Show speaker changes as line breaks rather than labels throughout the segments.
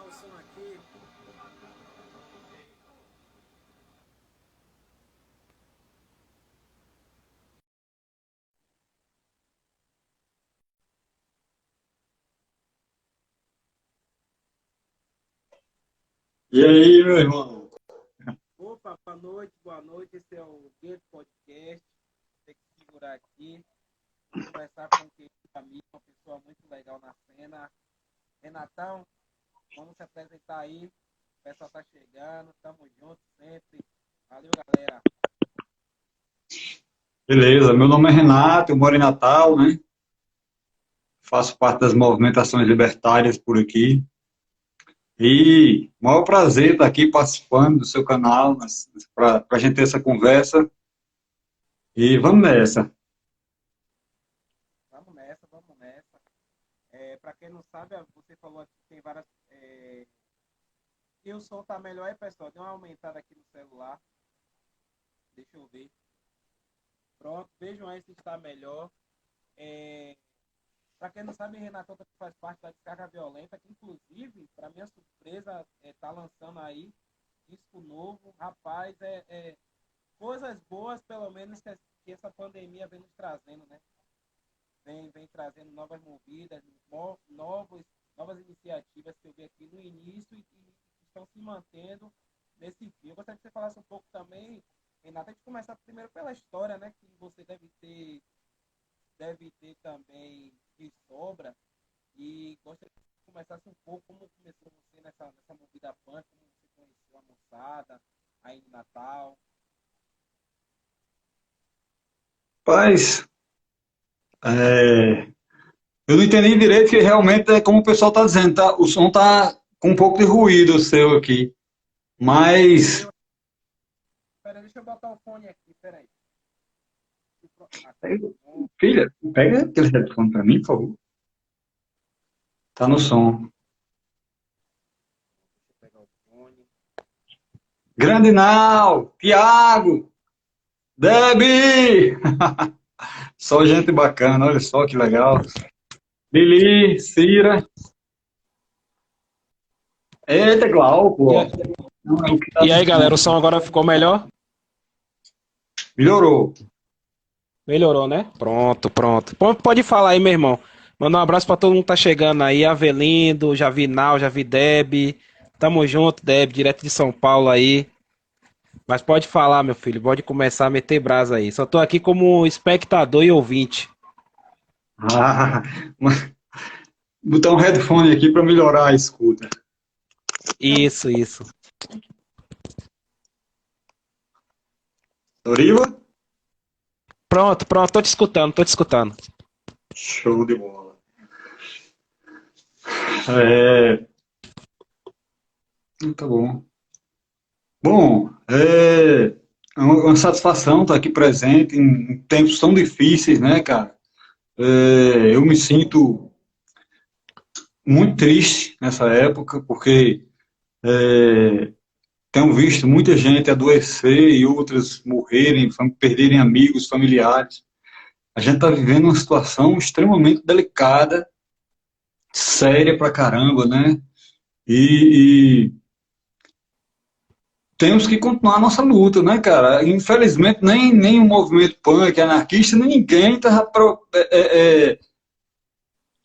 o som aqui.
E aí, meu irmão?
Opa, boa noite, boa noite. Esse é o Gueto Podcast. Tem que segurar aqui. Vou conversar com um querido amigo, uma pessoa muito legal na cena. Renatão, vamos se apresentar aí. O pessoal tá chegando, tamo junto sempre. Valeu, galera.
Beleza, meu nome é Renato, eu moro em Natal, né? Faço parte das movimentações libertárias por aqui. E maior prazer estar aqui participando do seu canal, para a gente ter essa conversa. E vamos nessa.
Vamos nessa, vamos nessa. Pra quem não sabe, você falou aqui que tem várias. E o som tá melhor aí, pessoal. Deu uma aumentada aqui no celular. Deixa eu ver. Pronto, vejam aí se está melhor. É, Para quem não sabe, Renato faz parte da Descarga Violenta, que inclusive, para minha surpresa, tá lançando aí disco novo. Rapaz, coisas boas, pelo menos, que essa pandemia vem nos trazendo, né? Vem trazendo novas movidas, novas iniciativas que eu vi aqui no início e estão se mantendo nesse fio. Eu gostaria que você falasse um pouco também, Renato, a gente começar primeiro pela história, né? Que você deve ter também de sobra. E gostaria que você começasse um pouco como começou você nessa movida punk, como você conheceu a moçada aí no Natal.
Paz, é, eu não entendi direito que realmente é como o pessoal está dizendo, tá? O som está com um pouco de ruído o seu aqui. Mas,
Eu, Peraí, deixa eu botar o fone aqui, peraí. Aqui, pronto.
filha, pega aquele telefone para mim, por favor. Tá no som.
Deixa eu pegar o fone.
Grande Nau, Tiago, Debbie! Só gente bacana, olha só que legal. Lili, Cira. Eita, Glauco,
E,
ó.
a-
Não é o que tá
e
no
aí,
som.
galera, o som agora ficou melhor?
Melhorou.
Melhorou, né? Pronto, pronto. Pode falar aí, meu irmão. Manda um abraço pra todo mundo que tá chegando aí. Avelindo, já vi Nau, já vi Deb. Tamo junto, Deb, direto de São Paulo aí. Mas pode falar, meu filho. Pode começar a meter brasa aí. Só tô aqui como espectador e ouvinte.
Ah, botar um headphone aqui para melhorar a escuta.
Isso, isso.
Doriva?
Pronto, pronto. Tô te escutando, tô te escutando.
Show de bola. É, tá bom. Bom, é uma satisfação estar aqui presente em tempos tão difíceis, né, cara? Eu me sinto muito triste nessa época, porque tenho visto muita gente adoecer e outras morrerem, perderem amigos, familiares. A gente está vivendo uma situação extremamente delicada, séria pra caramba, né? E temos que continuar a nossa luta, né, cara? Infelizmente, nem o movimento punk, anarquista, nem ninguém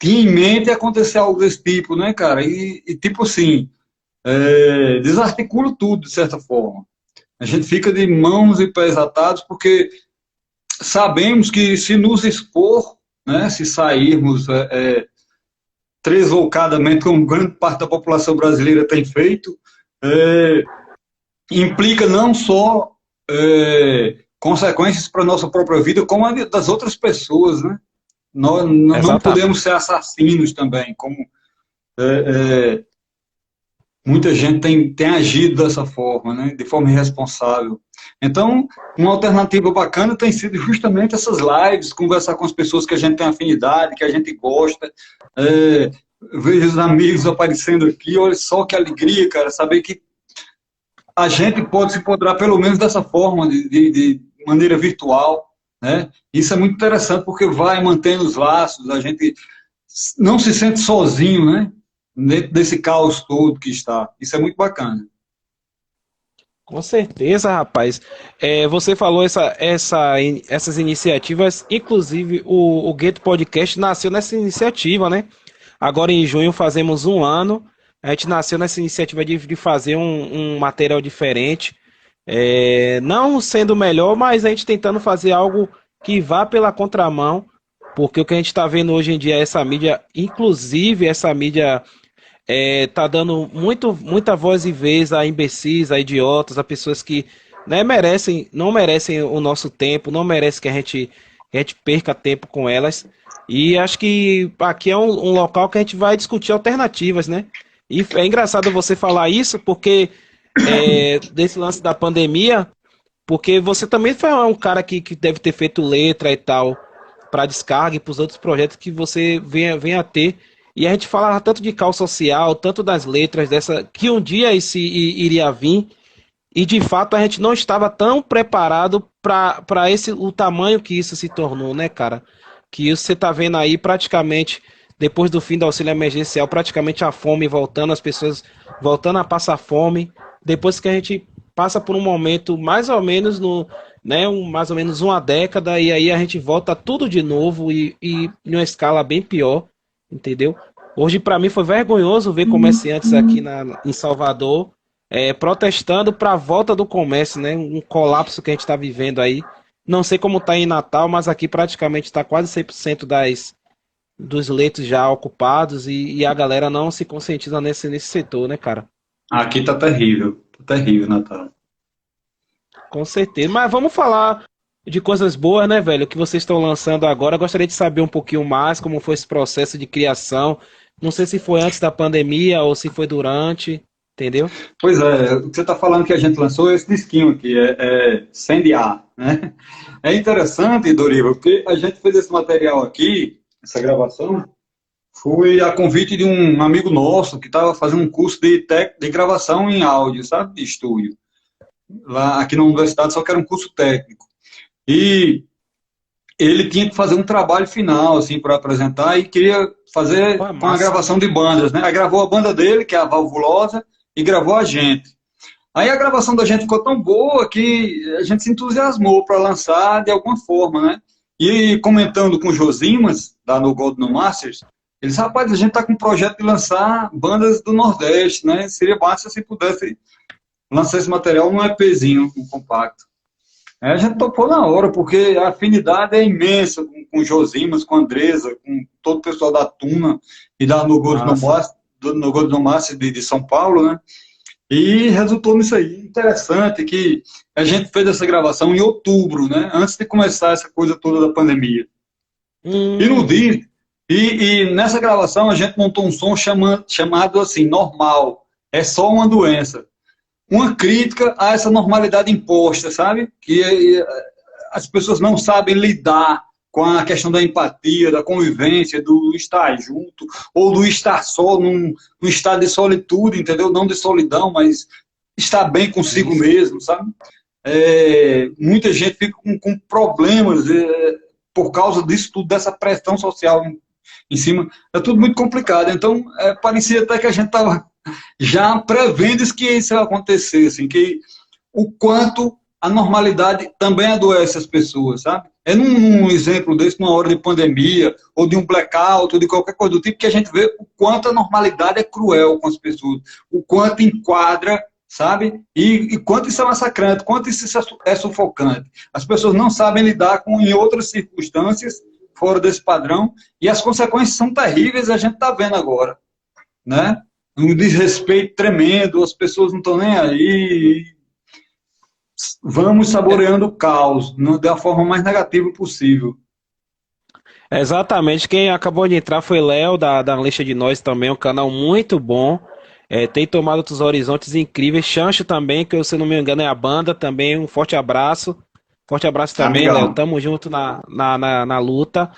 tinha em mente acontecer algo desse tipo, né, cara? E tipo assim, desarticula tudo, de certa forma. A gente fica de mãos e pés atados porque sabemos que se nos expor, né, se sairmos tresloucadamente, como grande parte da população brasileira tem feito, é, implica não só consequências para a nossa própria vida, como a das outras pessoas, né? Nós não
Exatamente.
podemos ser assassinos também, como muita gente tem agido dessa forma, né? De forma irresponsável. Então, uma alternativa bacana tem sido justamente essas lives, conversar com as pessoas que a gente tem afinidade, que a gente gosta. É, vejo os amigos aparecendo aqui, olha só que alegria, cara, saber que a gente pode se encontrar pelo menos dessa forma, de maneira virtual, né? Isso é muito interessante porque vai mantendo os laços, a gente não se sente sozinho, né? dentro desse caos todo que está. Isso é muito bacana.
Com certeza, rapaz. Você falou essas iniciativas, inclusive o Gueto Podcast nasceu nessa iniciativa, né? Agora em junho fazemos um ano. A gente nasceu nessa iniciativa de fazer um material diferente. Não sendo melhor, mas a gente tentando fazer algo que vá pela contramão, porque o que a gente está vendo hoje em dia é essa mídia, inclusive essa mídia tá dando muita voz e vez a imbecis, a idiotas, a pessoas que, né, não merecem o nosso tempo, não merecem que a gente perca tempo com elas. E acho que aqui é um local que a gente vai discutir alternativas, né? E é engraçado você falar isso, porque desse lance da pandemia, porque você também foi um cara que deve ter feito letra e tal para descarga e para os outros projetos que você venha a ter. E a gente falava tanto de caos social, tanto das letras dessa que um dia esse iria vir, e de fato a gente não estava tão preparado para esse o tamanho que isso se tornou, né, cara? Que isso você tá vendo aí praticamente depois do fim do auxílio emergencial, praticamente a fome voltando, as pessoas voltando a passar fome, depois que a gente passa por um momento mais ou menos no, né, mais ou menos uma década, e aí a gente volta tudo de novo e em uma escala bem pior, entendeu? Hoje para mim foi vergonhoso ver comerciantes aqui em Salvador protestando para a volta do comércio, né? Um colapso que a gente está vivendo aí. Não sei como está em Natal, mas aqui praticamente está quase 100% dos leitos já ocupados e a galera não se conscientiza nesse setor, né, cara?
Aqui tá terrível, Natal.
Com certeza. Mas vamos falar de coisas boas, né, velho? O que vocês estão lançando agora. Eu gostaria de saber um pouquinho mais como foi esse processo de criação. Não sei se foi antes da pandemia ou se foi durante, entendeu?
Pois é, o que você está falando que a gente lançou é esse disquinho aqui, Send A, né? É interessante, Doriva, porque a gente fez esse material aqui, essa gravação, foi a convite de um amigo nosso que estava fazendo um curso de gravação em áudio, sabe, de estúdio, lá aqui na universidade, só que era um curso técnico. E ele tinha que fazer um trabalho final, assim, para apresentar e queria fazer
Pô, é
uma
massa.
gravação de bandas, né? Aí gravou a banda dele, que é a Valvulosa, e gravou a gente. Aí a gravação da gente ficou tão boa que a gente se entusiasmou para lançar de alguma forma, né? E comentando com o Josimas, da No Gold No Masters, eles, rapaz, a gente está com um projeto de lançar bandas do Nordeste, né? Seria massa se pudesse lançar esse material num EPzinho, um compacto. A gente topou na hora, porque a afinidade é imensa com o Josimas, com a Andresa, com todo o pessoal da Tuna e da No Gold No
Massa.
Masters, do No Gold No Masters de São Paulo, né? E resultou nisso aí. Interessante que a gente fez essa gravação em outubro, né? Antes de começar essa coisa toda da pandemia. E no
Hum,
dia, e nessa gravação a gente montou um som chamado assim, normal. É só uma doença. Uma crítica a essa normalidade imposta, sabe? Que as pessoas não sabem lidar com a questão da empatia, da convivência, do estar junto, ou do estar só num estado de solitude, entendeu? Não de solidão, mas estar bem consigo
isso.
mesmo, sabe? Muita gente fica com problemas por causa disso tudo, dessa pressão social em cima. É tudo muito complicado. Então, parecia até que a gente estava já prevendo isso, que isso ia acontecer, assim, que o quanto a normalidade também adoece as pessoas, sabe? É num exemplo desse, numa hora de pandemia, ou de um blackout, ou de qualquer coisa do tipo, que a gente vê o quanto a normalidade é cruel com as pessoas, o quanto enquadra, sabe? E quanto isso é massacrante, quanto isso é sufocante. As pessoas não sabem lidar com em outras circunstâncias, fora desse padrão, e as consequências são terríveis, a gente está vendo agora, né? Um desrespeito tremendo, as pessoas não estão nem aí. Vamos saboreando o caos da forma mais negativa possível.
Exatamente. Quem acabou de entrar foi Léo, da Lixa de Nós também, um canal muito bom. Tem tomado outros horizontes incríveis. Chancho também, que se eu não me engano é a banda também. Um forte abraço. Forte abraço também, Léo.
Amigão.
Tamo junto na luta.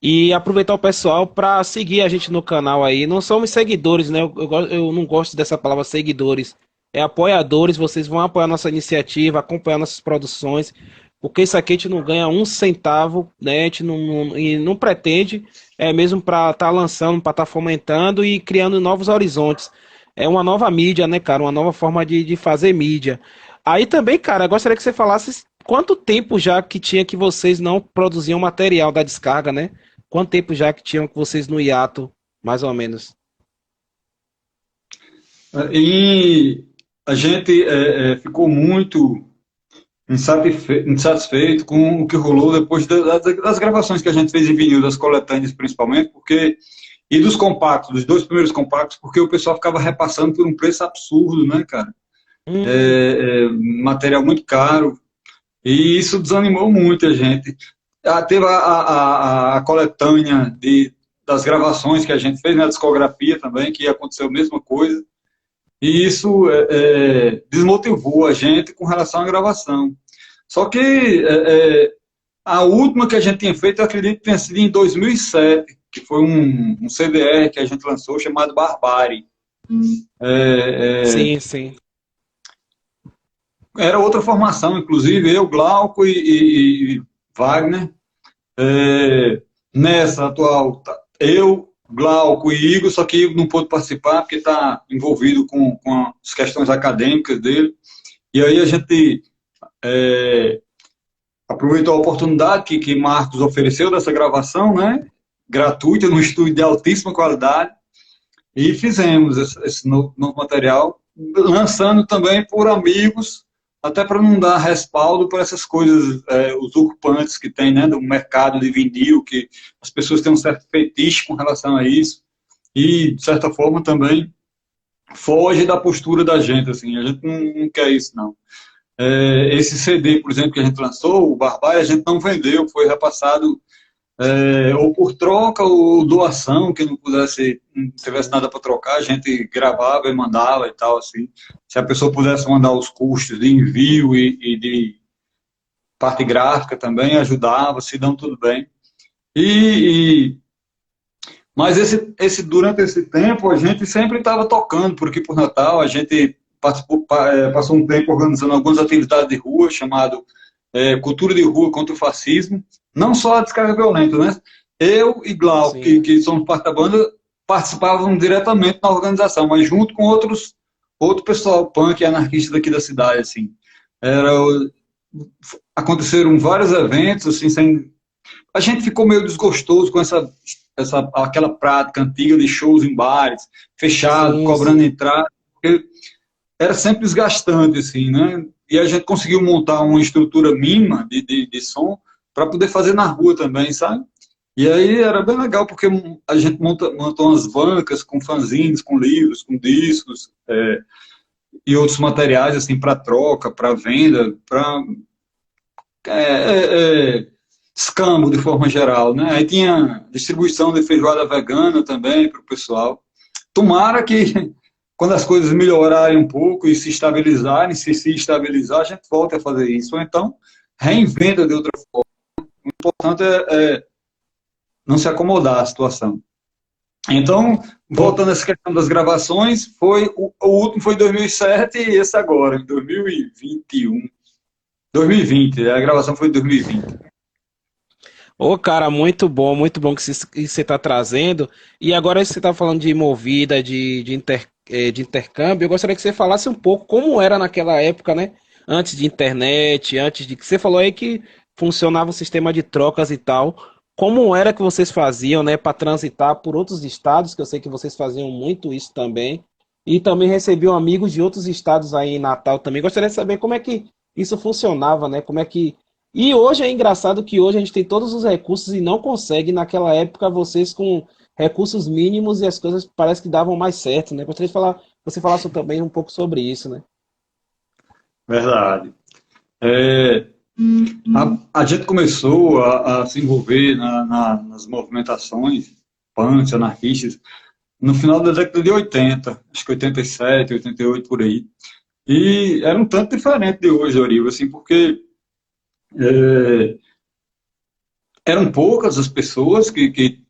E aproveitar o pessoal para seguir a gente no canal aí. Não somos seguidores, né? Eu não gosto dessa palavra seguidores. É apoiadores. Vocês vão apoiar nossa iniciativa, acompanhar nossas produções. porque isso aqui a gente não ganha um centavo, né? A gente e não pretende, é mesmo para estar lançando, para estar fomentando e criando novos horizontes. É uma nova mídia, né, cara? Uma nova forma de fazer mídia. Aí também, cara, eu gostaria que você falasse quanto tempo já que tinha que vocês não produziam material da descarga, né? Quanto tempo já que tinham que vocês no hiato, mais ou menos?
E a gente ficou muito insatisfeito com o que rolou depois das gravações que a gente fez em vinil, das coletâneas principalmente, porque e dos compactos, dos dois primeiros compactos, porque o pessoal ficava repassando por um preço absurdo, né, cara?
Hum,
Material muito caro, e isso desanimou muito a gente. Teve a coletânea das gravações que a gente fez, na discografia também, que aconteceu a mesma coisa, e isso desmotivou a gente com relação à gravação. Só que a última que a gente tinha feito, eu acredito que tenha sido em 2007, que foi um CDR que a gente lançou chamado Barbárie.
sim, sim.
Era outra formação, inclusive eu, Glauco e Wagner. Nessa atual, eu, Glauco e Igor, só que Igor não pôde participar porque está envolvido com as questões acadêmicas dele. E aí a gente aproveitou a oportunidade que Marcos ofereceu dessa gravação, né? Gratuita, num estúdio de altíssima qualidade, e fizemos esse novo material, lançando também por amigos, até para não dar respaldo para essas coisas usurpantes que tem, né, do mercado de vinil, que as pessoas têm um certo fetiche com relação a isso, e, de certa forma, também foge da postura da gente, assim, a gente não quer isso, não. Esse CD, por exemplo, que a gente lançou, o Barbárie, a gente não vendeu, foi repassado ou por troca ou doação, que não pudesse, não tivesse nada para trocar, a gente gravava e mandava e tal, assim. Se a pessoa pudesse mandar os custos de envio e de parte gráfica também, ajudava, se não, tudo bem. E, mas durante esse tempo, a gente sempre estava tocando por aqui por Natal, a gente passou um tempo organizando algumas atividades de rua, chamado Cultura de Rua contra o Fascismo, não só a descarga violenta, né? Eu e Glau,
Sim.
que somos parte da banda, participavam diretamente na organização, mas junto com outro pessoal punk e anarquista daqui da cidade, assim. Era, aconteceram vários eventos, assim, a gente ficou meio desgostoso com aquela prática antiga de shows em bares, fechado,
Sim,
cobrando
sim.
entrada, porque era sempre desgastante, assim, né? E a gente conseguiu montar uma estrutura mínima de som para poder fazer na rua também, sabe? E aí era bem legal, porque a gente montou umas bancas com fanzines, com livros, com discos, e outros materiais, assim, para troca, para venda, para escambo de forma geral, né? Aí tinha distribuição de feijoada vegana também para o pessoal. Tomara que quando as coisas melhorarem um pouco e se estabilizarem, se estabilizar, a gente volta a fazer isso. Ou então, reinventa de outra forma. O importante é não se acomodar à situação. Então,
Pô,
voltando a essa questão das gravações, o último foi em 2007 e esse agora, em 2021. 2020, a gravação foi em 2020.
ô, cara, muito bom que você está trazendo. E agora você está falando de movida, de intercâmbio. Eu gostaria que você falasse um pouco como era naquela época, né? Antes de internet, antes de que você falou aí que funcionava o sistema de trocas e tal. Como era que vocês faziam, né, para transitar por outros estados, que eu sei que vocês faziam muito isso também. E também recebiam amigos de outros estados aí em Natal também. Gostaria de saber como é que isso funcionava, né? Como é que e hoje é engraçado que hoje a gente tem todos os recursos e não consegue, naquela época, vocês com recursos mínimos e as coisas parece que davam mais certo, né? Gostaria de falar, você falasse também um pouco sobre isso, né?
Verdade. É, a gente começou a se envolver nas movimentações punks, anarquistas, no final da década de 80, acho que 87, 88, por aí. E era um tanto diferente de hoje, Orivo, assim, porque é, eram poucas as pessoas que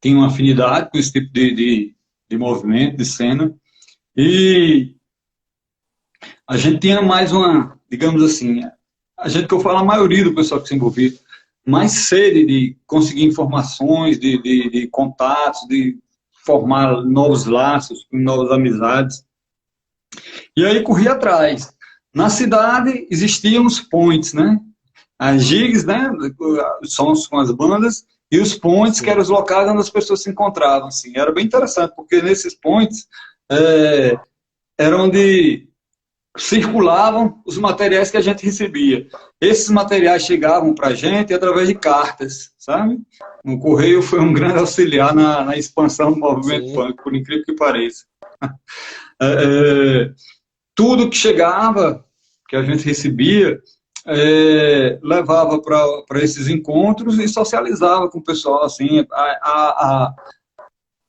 tinham afinidade com esse tipo de movimento, de cena, e a gente tinha mais uma, digamos assim, a gente que eu falo, a maioria do pessoal que se envolvia, mais sede de conseguir informações, de contatos, de formar novos laços, novas amizades. E aí corri atrás. Na cidade existiam os points, né? As gigs, né? Sons com as bandas, e os points, que eram os locais onde as pessoas se encontravam. Assim. Era bem interessante, porque nesses points era onde circulavam os materiais que a gente recebia. Esses materiais chegavam para a gente através de cartas, sabe? O Correio foi um grande auxiliar na expansão do movimento punk, por incrível que pareça. Tudo que chegava, que a gente recebia, levava para esses encontros e socializava com o pessoal. Assim,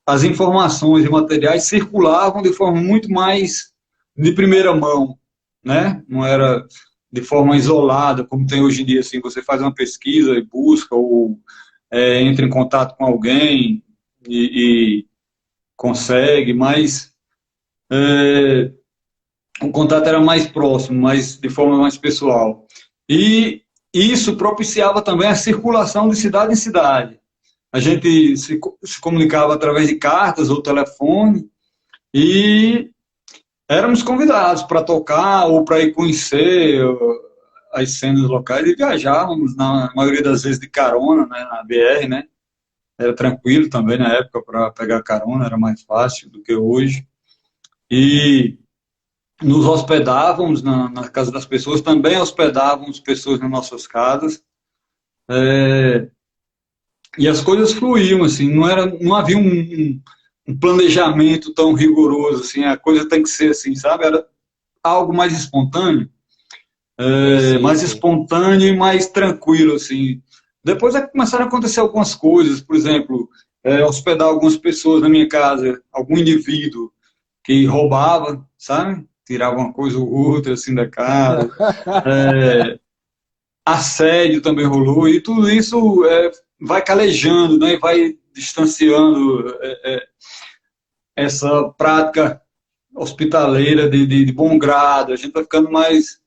as informações e materiais circulavam de forma muito mais de primeira mão, né? Não era de forma isolada, como tem hoje em dia, assim, você faz uma pesquisa e busca, ou entra em contato com alguém e consegue, mas o contato era mais próximo, mas de forma mais pessoal. E isso propiciava também a circulação de cidade em cidade. A gente se comunicava através de cartas ou telefone e éramos convidados para tocar ou para ir conhecer as cenas locais e viajávamos, na maioria das vezes, de carona, né, na BR, né? Era tranquilo também na época para pegar carona, era mais fácil do que hoje. E nos hospedávamos na casa das pessoas, também hospedávamos pessoas nas nossas casas. E as coisas fluíam, assim, não havia um planejamento tão rigoroso, assim, a coisa tem que ser assim, sabe? Era algo mais espontâneo, mais espontâneo e mais tranquilo, assim. Depois começaram a acontecer algumas coisas, por exemplo, hospedar algumas pessoas na minha casa, algum indivíduo que roubava, sabe? Tirava uma coisa ou outra, assim, da casa. Assédio também rolou, e tudo isso vai calejando, né? E vai distanciando essa prática hospitaleira de bom grado. A gente vai ficando mais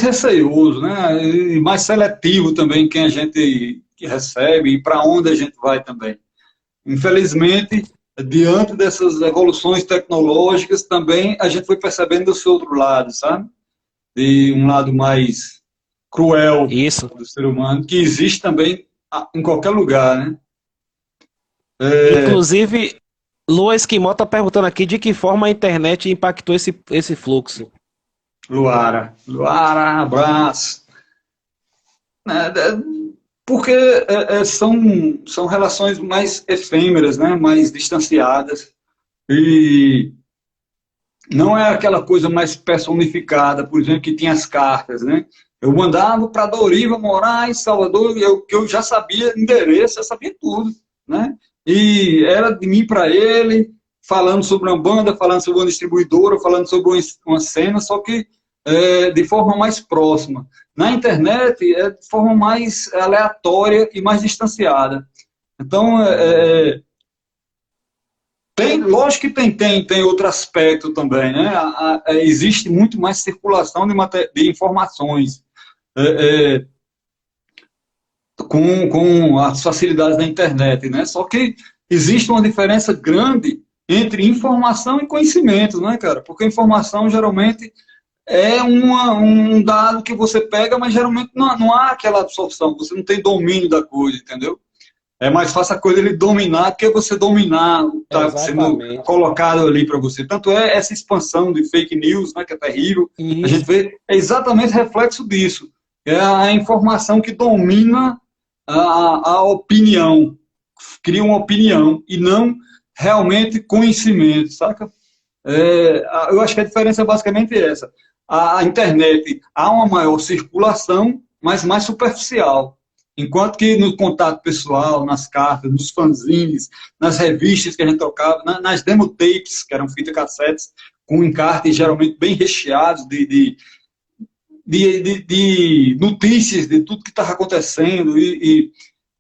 receioso, né? E mais seletivo também quem a gente recebe e para onde a gente vai também. Infelizmente, diante dessas evoluções tecnológicas, também a gente foi percebendo o seu outro lado, sabe? De um lado mais cruel do ser humano, que existe também em qualquer lugar, né?
Inclusive, Lua Esquimó está perguntando aqui de que forma a internet impactou esse fluxo.
Luara, abraço. Porque são relações mais efêmeras, né? Mais distanciadas. E não é aquela coisa mais personificada, por exemplo, que tinha as cartas, né? Eu mandava para Doriva morar em Salvador, que eu já sabia endereço, eu sabia tudo, né? E era de mim para ele, falando sobre uma banda, falando sobre uma distribuidora, falando sobre uma cena, só que de forma mais próxima. Na internet é de forma mais aleatória e mais distanciada. Então, lógico que tem outro aspecto também, né? Existe muito mais circulação de informações com as facilidades da internet, né? Só que existe uma diferença grande entre informação e conhecimento, né, cara? Porque informação geralmente é um dado que você pega, mas geralmente não há aquela absorção, você não tem domínio da coisa, entendeu? É mais fácil a coisa ele dominar do que você dominar o que está sendo colocado ali para você. Tanto é essa expansão de fake news, né, que é terrível. Isso. A gente vê, é exatamente reflexo disso. É a informação que domina a opinião, cria uma opinião e não realmente conhecimento, saca? Eu acho que a diferença é basicamente essa. A internet há uma maior circulação, mas mais superficial. Enquanto que no contato pessoal, nas cartas, nos fanzines, nas revistas que a gente trocava, nas demo tapes, que eram fita cassetes, com encartes geralmente bem recheados de notícias de tudo que estava acontecendo, e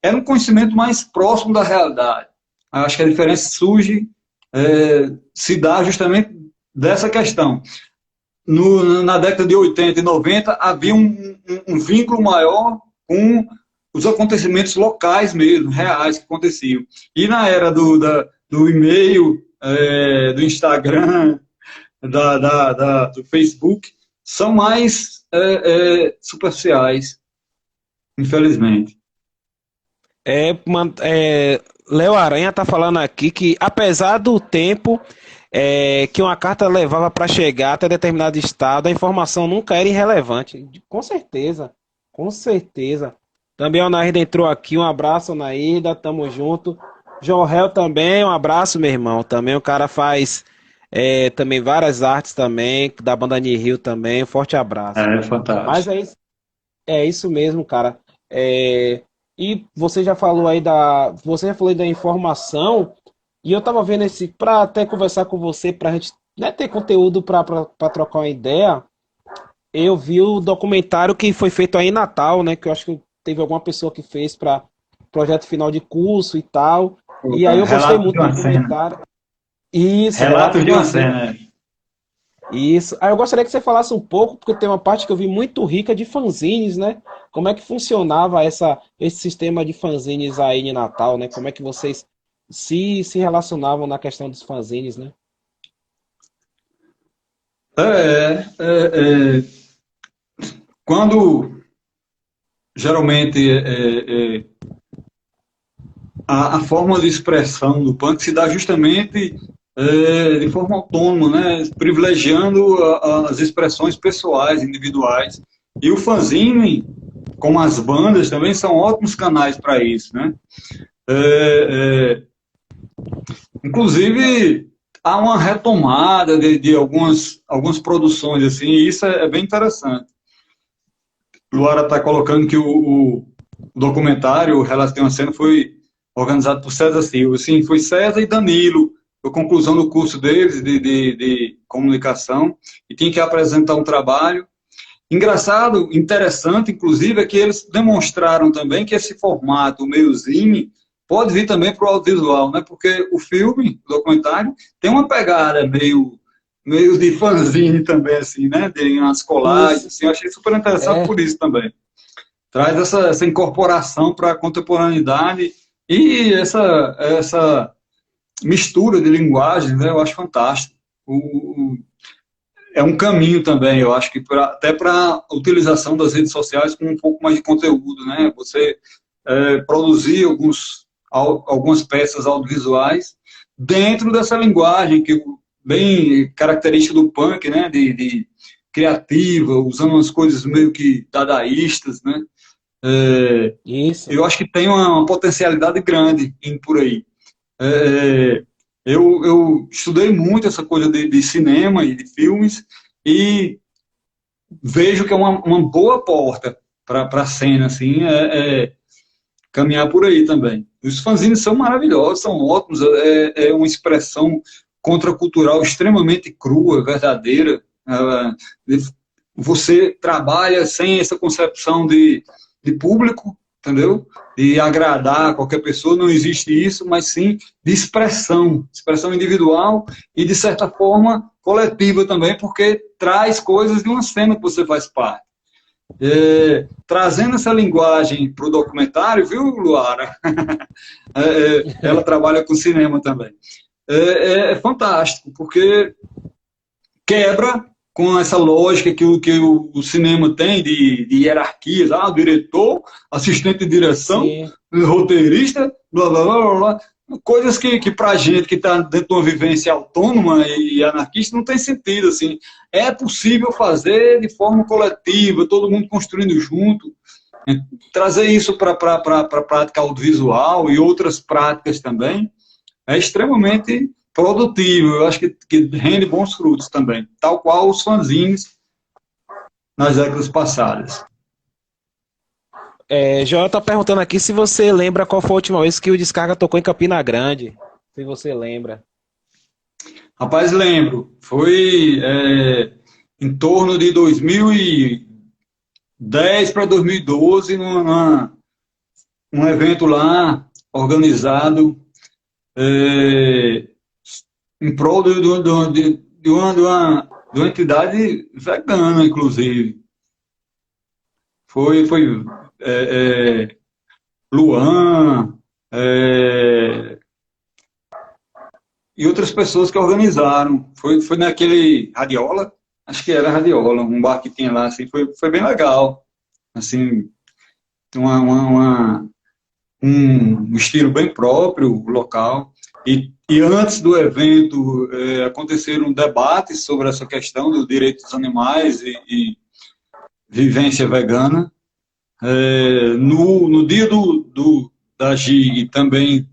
era um conhecimento mais próximo da realidade. Acho que a diferença se dá justamente dessa questão. na década de 80 e 90 havia um vínculo maior com os acontecimentos locais mesmo, reais que aconteciam. E na era do e-mail, do Instagram, do Facebook, são mais superficiais, infelizmente.
Léo Aranha tá falando aqui que, apesar do tempo que uma carta levava para chegar até determinado estado, a informação nunca era irrelevante. Com certeza, com certeza. Também a Onaída entrou aqui, um abraço, Onaída, tamo junto. Jorrel também, um abraço, meu irmão. Também o cara faz também várias artes também, da banda Nihil também, um forte abraço.
É
Mas
fantástico.
é isso mesmo, cara. E você já falou aí da informação, e eu tava vendo para até conversar com você, pra gente, né, ter conteúdo para trocar uma ideia. Eu vi o documentário que foi feito aí em Natal, né, que eu acho que teve alguma pessoa que fez para projeto final de curso e tal. E aí eu gostei
Relatos de
muito do
uma cena.
documentário. Isso, Relatos
Relatos
de
de
uma
uma
Cena.
cena.
Isso. Aí eu gostaria que você falasse um pouco, porque tem uma parte que eu vi muito rica de fanzines, né? Como é que funcionava esse sistema de fanzines aí em Natal, né? Como é que vocês se relacionavam na questão dos fanzines, né?
Quando geralmente a forma de expressão do punk se dá justamente de forma autônoma, né? Privilegiando as expressões pessoais, individuais. E o fanzine, como as bandas, também são ótimos canais para isso, né? Inclusive, há uma retomada de algumas produções, assim, e isso é bem interessante. Luara está colocando que o documentário, o Relatos de uma Cena, foi organizado por César Silva. Sim, foi César e Danilo, a conclusão do curso deles de comunicação, e tinha que apresentar um trabalho. Engraçado, interessante, inclusive, é que eles demonstraram também que esse formato, o meiozinho, pode vir também para o audiovisual, né? Porque o filme, o documentário, tem uma pegada meio de fanzine também, assim, né? Tem umas colagens,
Isso.
assim, eu achei super interessante
É,
por isso também. Traz essa incorporação para a contemporaneidade e essa mistura de linguagens, né? Eu acho fantástico. É um caminho também, eu acho que até para a utilização das redes sociais com um pouco mais de conteúdo, né? Você produzir algumas peças audiovisuais dentro dessa linguagem que bem característica do punk, né? De criativa, usando umas coisas meio que dadaístas, né?
isso.
Eu acho que tem uma potencialidade grande indo por aí. É, eu estudei muito essa coisa de cinema e de filmes e vejo que é uma boa porta para a cena, assim, caminhar por aí também. Os fanzines são maravilhosos, são ótimos, é uma expressão contracultural extremamente crua, verdadeira. Você trabalha sem essa concepção de público, entendeu? De agradar qualquer pessoa, não existe isso, mas sim de expressão individual e, de certa forma, coletiva também, porque traz coisas de uma cena que você faz parte. Trazendo essa linguagem para o documentário, viu, Luara? Ela trabalha com cinema também. É fantástico, porque quebra com essa lógica que o cinema tem de hierarquias, o diretor, assistente de direção,
Sim.
roteirista, blá, blá, blá, blá. Coisas que para a gente que está dentro de uma vivência autônoma e anarquista não tem sentido. Assim. É possível fazer de forma coletiva, todo mundo construindo junto, trazer isso para a prática audiovisual e outras práticas também, é extremamente produtivo. Eu acho que rende bons frutos também, tal qual os fanzines nas décadas passadas.
Joel tá perguntando aqui se você lembra qual foi a última vez que o Descarga tocou em Campina Grande. Se você lembra.
Rapaz, lembro, foi em torno de 2010 para 2012, num evento lá organizado em prol de uma de uma entidade vegana, inclusive. Foi Luan, é, e outras pessoas que organizaram. Foi naquele Radiola, acho que era Radiola, um bar que tinha lá, assim, foi bem legal. Assim, uma, um estilo bem próprio, local. E antes do evento, aconteceram debates sobre essa questão do direito dos animais e vivência vegana. No dia da GIG também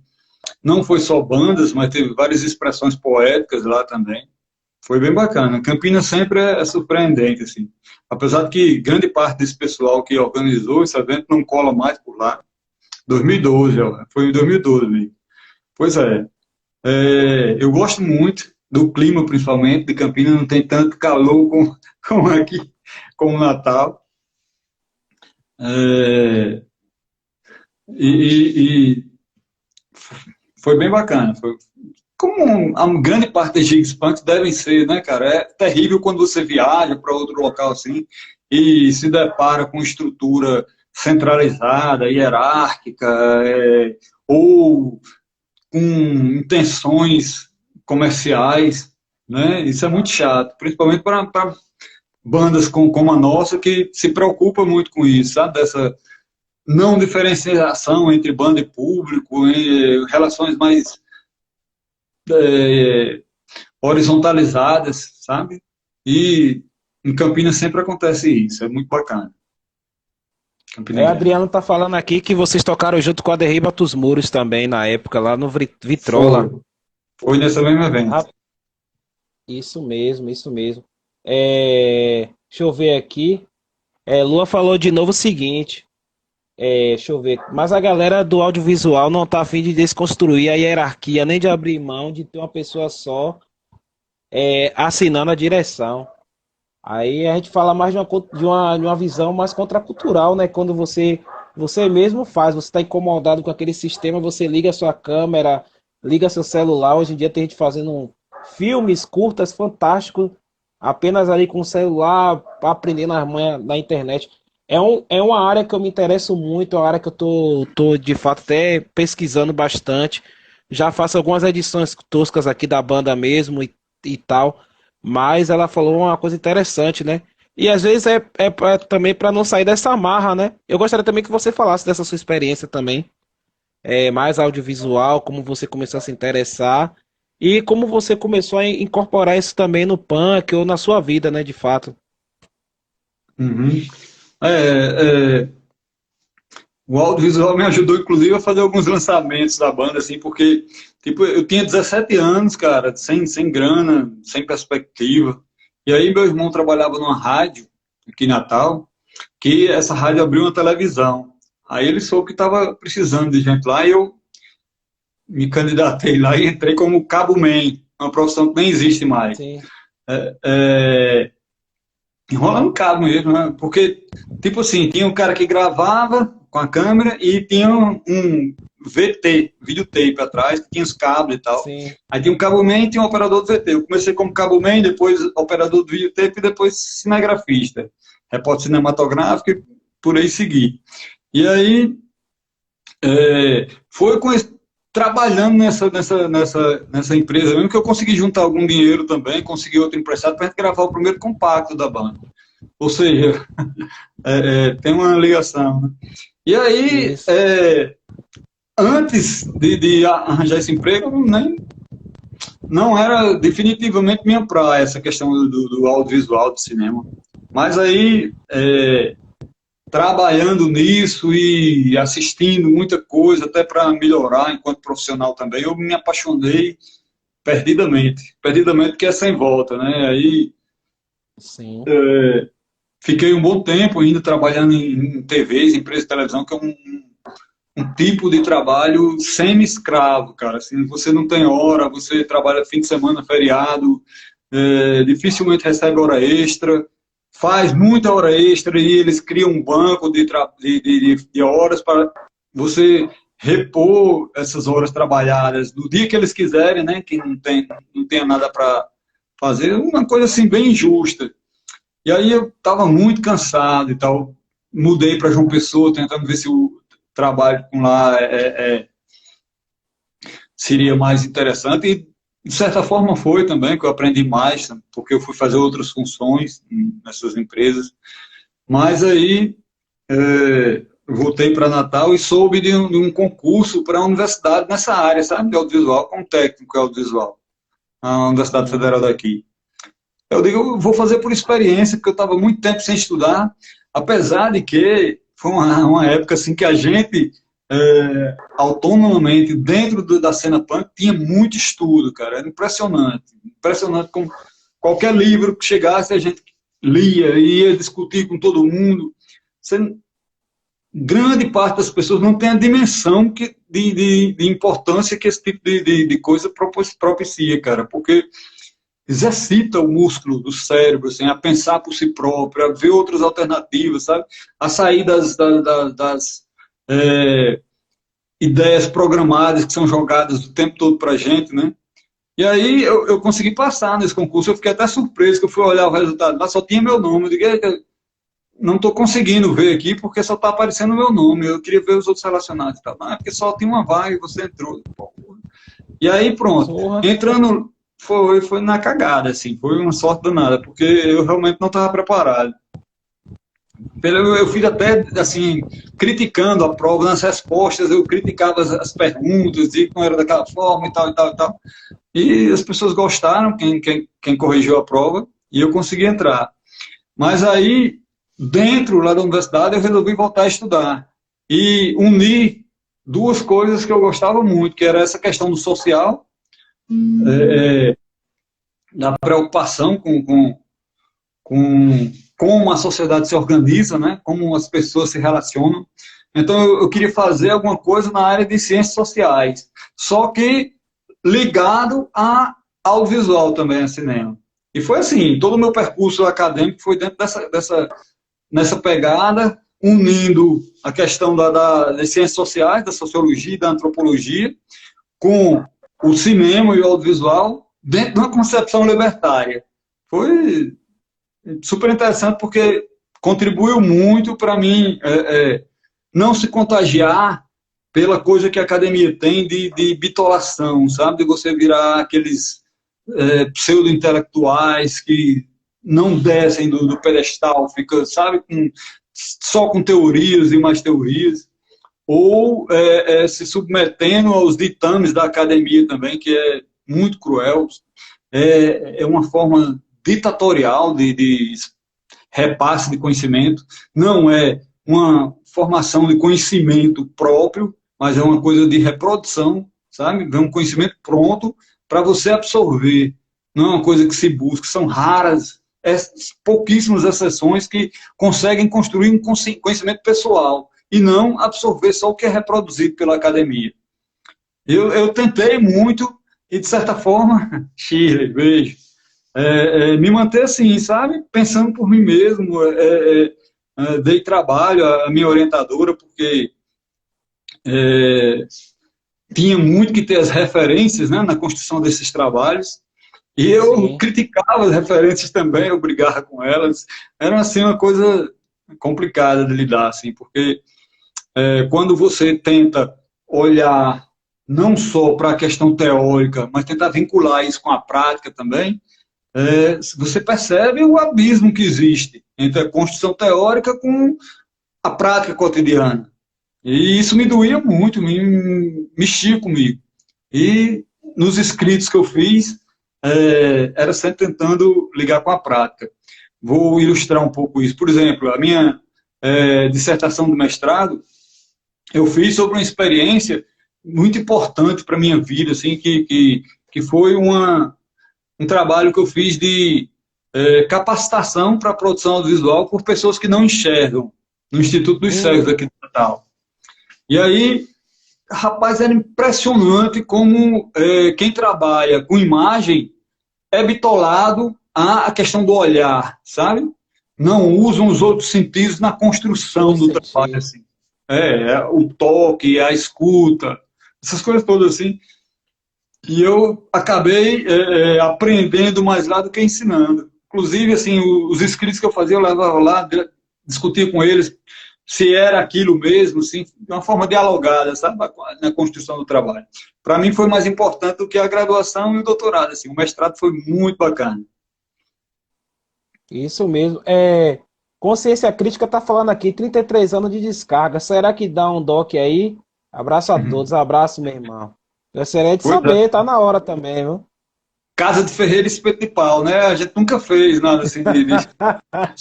não foi só bandas, mas teve várias expressões poéticas lá também. Foi bem bacana. Campinas sempre é surpreendente, assim. Apesar de que grande parte desse pessoal que organizou esse evento não cola mais por lá. 2012, ó, foi em 2012. Pois é. Eu gosto muito do clima, principalmente, de Campinas. Não tem tanto calor como aqui, como Natal. É, e foi bem bacana. Como a grande parte das gigs punks devem ser, né, cara? É terrível quando você viaja para outro local assim e se depara com estrutura centralizada, hierárquica, ou com intenções comerciais, né? Isso é muito chato, principalmente para bandas como a nossa que se preocupa muito com isso, sabe? Dessa não diferenciação entre banda e público, relações mais é, horizontalizadas, sabe? E em Campinas sempre acontece isso, é muito bacana. Campina Grande.
Adriano tá falando aqui que vocês tocaram junto com a Derriba dos Muros também, na época, lá no Vitrola.
Foi nesse mesmo evento.
Ah, isso mesmo, isso mesmo. Deixa eu ver aqui. Lua falou de novo o seguinte. Deixa eu ver. Mas a galera do audiovisual não tá a fim de desconstruir a hierarquia, nem de abrir mão de ter uma pessoa só assinando a direção. Aí a gente fala mais de uma visão mais contracultural, né? Quando você mesmo faz, você está incomodado com aquele sistema, você liga a sua câmera, liga seu celular. Hoje em dia tem gente fazendo filmes curtas, fantásticos, apenas ali com o celular, aprendendo as manhas na internet. É uma área que eu me interesso muito, é uma área que eu tô de fato até pesquisando bastante. Já faço algumas edições toscas aqui da banda mesmo e tal. Mas ela falou uma coisa interessante, né? E às vezes também para não sair dessa marra, né? Eu gostaria também que você falasse dessa sua experiência também, mais audiovisual, como você começou a se interessar e como você começou a incorporar isso também no punk ou na sua vida, né, de fato.
Uhum. O audiovisual me ajudou, inclusive, a fazer alguns lançamentos da banda, assim, porque, tipo, eu tinha 17 anos, cara, sem grana, sem perspectiva. E aí meu irmão trabalhava numa rádio, aqui em Natal, que essa rádio abriu uma televisão. Aí ele soube que estava precisando de gente lá, e eu me candidatei lá e entrei como cabo man, uma profissão que nem existe mais.
Sim.
Enrolando cabo mesmo, né? Porque, tipo assim, tinha um cara que gravava com a câmera e tinha um VT, videotape atrás, que tinha os cabos e tal.
Sim.
Aí tinha um cabo man e tinha um operador do VT. Eu comecei como cabo man, depois operador do videotape e depois cinegrafista, repórter cinematográfico e por aí seguir. E aí, foi trabalhando nessa empresa mesmo que eu consegui juntar algum dinheiro também, consegui outro emprestado para a gente gravar o primeiro compacto da banda. Ou seja, tem uma ligação. Né? E aí, antes de arranjar esse emprego, não era definitivamente minha praia, essa questão do audiovisual, do cinema. Mas aí, trabalhando nisso e assistindo muita coisa, até para melhorar enquanto profissional também, eu me apaixonei perdidamente, que é sem volta, né? Aí,
Sim.
fiquei um bom tempo ainda trabalhando em TVs, empresas de televisão, que é um tipo de trabalho semi-escravo, cara. Assim, você não tem hora, você trabalha fim de semana, feriado, dificilmente recebe hora extra, faz muita hora extra e eles criam um banco de horas para você repor essas horas trabalhadas no dia que eles quiserem, né? Que não tenha nada fazer uma coisa assim bem injusta. E aí eu estava muito cansado e tal, mudei para João Pessoa, tentando ver se o trabalho com lá seria mais interessante, e de certa forma foi também, que eu aprendi mais, porque eu fui fazer outras funções nessas empresas, mas aí voltei para Natal e soube de um concurso para a universidade nessa área, sabe, de audiovisual, como técnico audiovisual, a Universidade Federal daqui. Eu digo, eu vou fazer por experiência, porque eu estava muito tempo sem estudar, apesar de que foi uma época assim que a gente, autonomamente, dentro da cena punk, tinha muito estudo, cara, era impressionante. Impressionante como qualquer livro que chegasse, a gente lia, ia discutir com todo mundo. Grande parte das pessoas não tem a dimensão de importância que esse tipo de coisa propicia, cara, porque exercita o músculo do cérebro, assim, a pensar por si próprio, a ver outras alternativas, sabe? A sair das ideias programadas que são jogadas o tempo todo para a gente, né? E aí eu consegui passar nesse concurso, eu fiquei até surpreso, que eu fui olhar o resultado lá, só tinha meu nome, eu digo, não estou conseguindo ver aqui, porque só está aparecendo o meu nome, eu queria ver os outros relacionados, tá? Não, é porque só tinha uma vaga e você entrou. E aí pronto, entrando... Foi na cagada, assim, foi uma sorte danada, porque eu realmente não estava preparado. Eu fiz até, assim, criticando a prova nas respostas, eu criticava as perguntas, dizia que não era daquela forma e tal, e tal, e tal. E as pessoas gostaram, quem corrigiu a prova, e eu consegui entrar. Mas aí, dentro lá da universidade, eu resolvi voltar a estudar. E unir duas coisas que eu gostava muito, que era essa questão do social, da preocupação com como a sociedade se organiza, né? Como as pessoas se relacionam. Então, eu queria fazer alguma coisa na área de ciências sociais, só que ligado a audiovisual também, a cinema. E foi assim, todo o meu percurso acadêmico foi dentro nessa pegada, unindo a questão das ciências sociais, da sociologia, da antropologia, com o cinema e o audiovisual dentro de uma concepção libertária. Foi super interessante porque contribuiu muito para mim não se contagiar pela coisa que a academia tem de bitolação, sabe? De você virar aqueles pseudo-intelectuais que não descem do pedestal, fica, sabe, só com teorias e mais teorias, ou se submetendo aos ditames da academia também, que é muito cruel, é uma forma ditatorial de repasse de conhecimento, não é uma formação de conhecimento próprio, mas é uma coisa de reprodução, sabe? É um conhecimento pronto para você absorver, não é uma coisa que se busca, são raras, pouquíssimas exceções que conseguem construir um conhecimento pessoal, e não absorver só o que é reproduzido pela academia. Eu tentei muito, e de certa forma, Shirley, beijo, me manter assim, sabe? Pensando por mim mesmo, dei trabalho à minha orientadora, porque tinha muito que ter as referências, né, na construção desses trabalhos, e eu criticava as referências também, eu brigava com elas, era assim uma coisa complicada de lidar, assim, porque quando você tenta olhar não só para a questão teórica, mas tentar vincular isso com a prática também, você percebe o abismo que existe entre a construção teórica com a prática cotidiana. E isso me doía muito, me mexia comigo. E nos escritos que eu fiz, era sempre tentando ligar com a prática. Vou ilustrar um pouco isso. Por exemplo, a minha dissertação do mestrado, eu fiz sobre uma experiência muito importante para a minha vida, assim, que foi um trabalho que eu fiz de capacitação para a produção audiovisual por pessoas que não enxergam, no Instituto dos Cegos aqui de Natal. E aí, rapaz, era impressionante como quem trabalha com imagem é bitolado à questão do olhar, sabe? Não usam os outros sentidos na construção do trabalho, assim. O toque, a escuta, essas coisas todas assim. E eu acabei aprendendo mais lá do que ensinando. Inclusive, assim, os escritos que eu fazia, eu levava lá, discutia com eles se era aquilo mesmo, assim, de uma forma dialogada, sabe, na construção do trabalho. Para mim foi mais importante do que a graduação e o doutorado, assim, o mestrado foi muito bacana.
Isso mesmo. Consciência Crítica tá falando aqui, 33 anos de descarga. Será que dá um doc aí? Abraço a todos,
Uhum.
abraço, meu irmão. Gostaria de
Pois é.
saber, tá na hora também, viu?
Casa de Ferreira e Espeto de Pau, né? A gente nunca fez nada assim de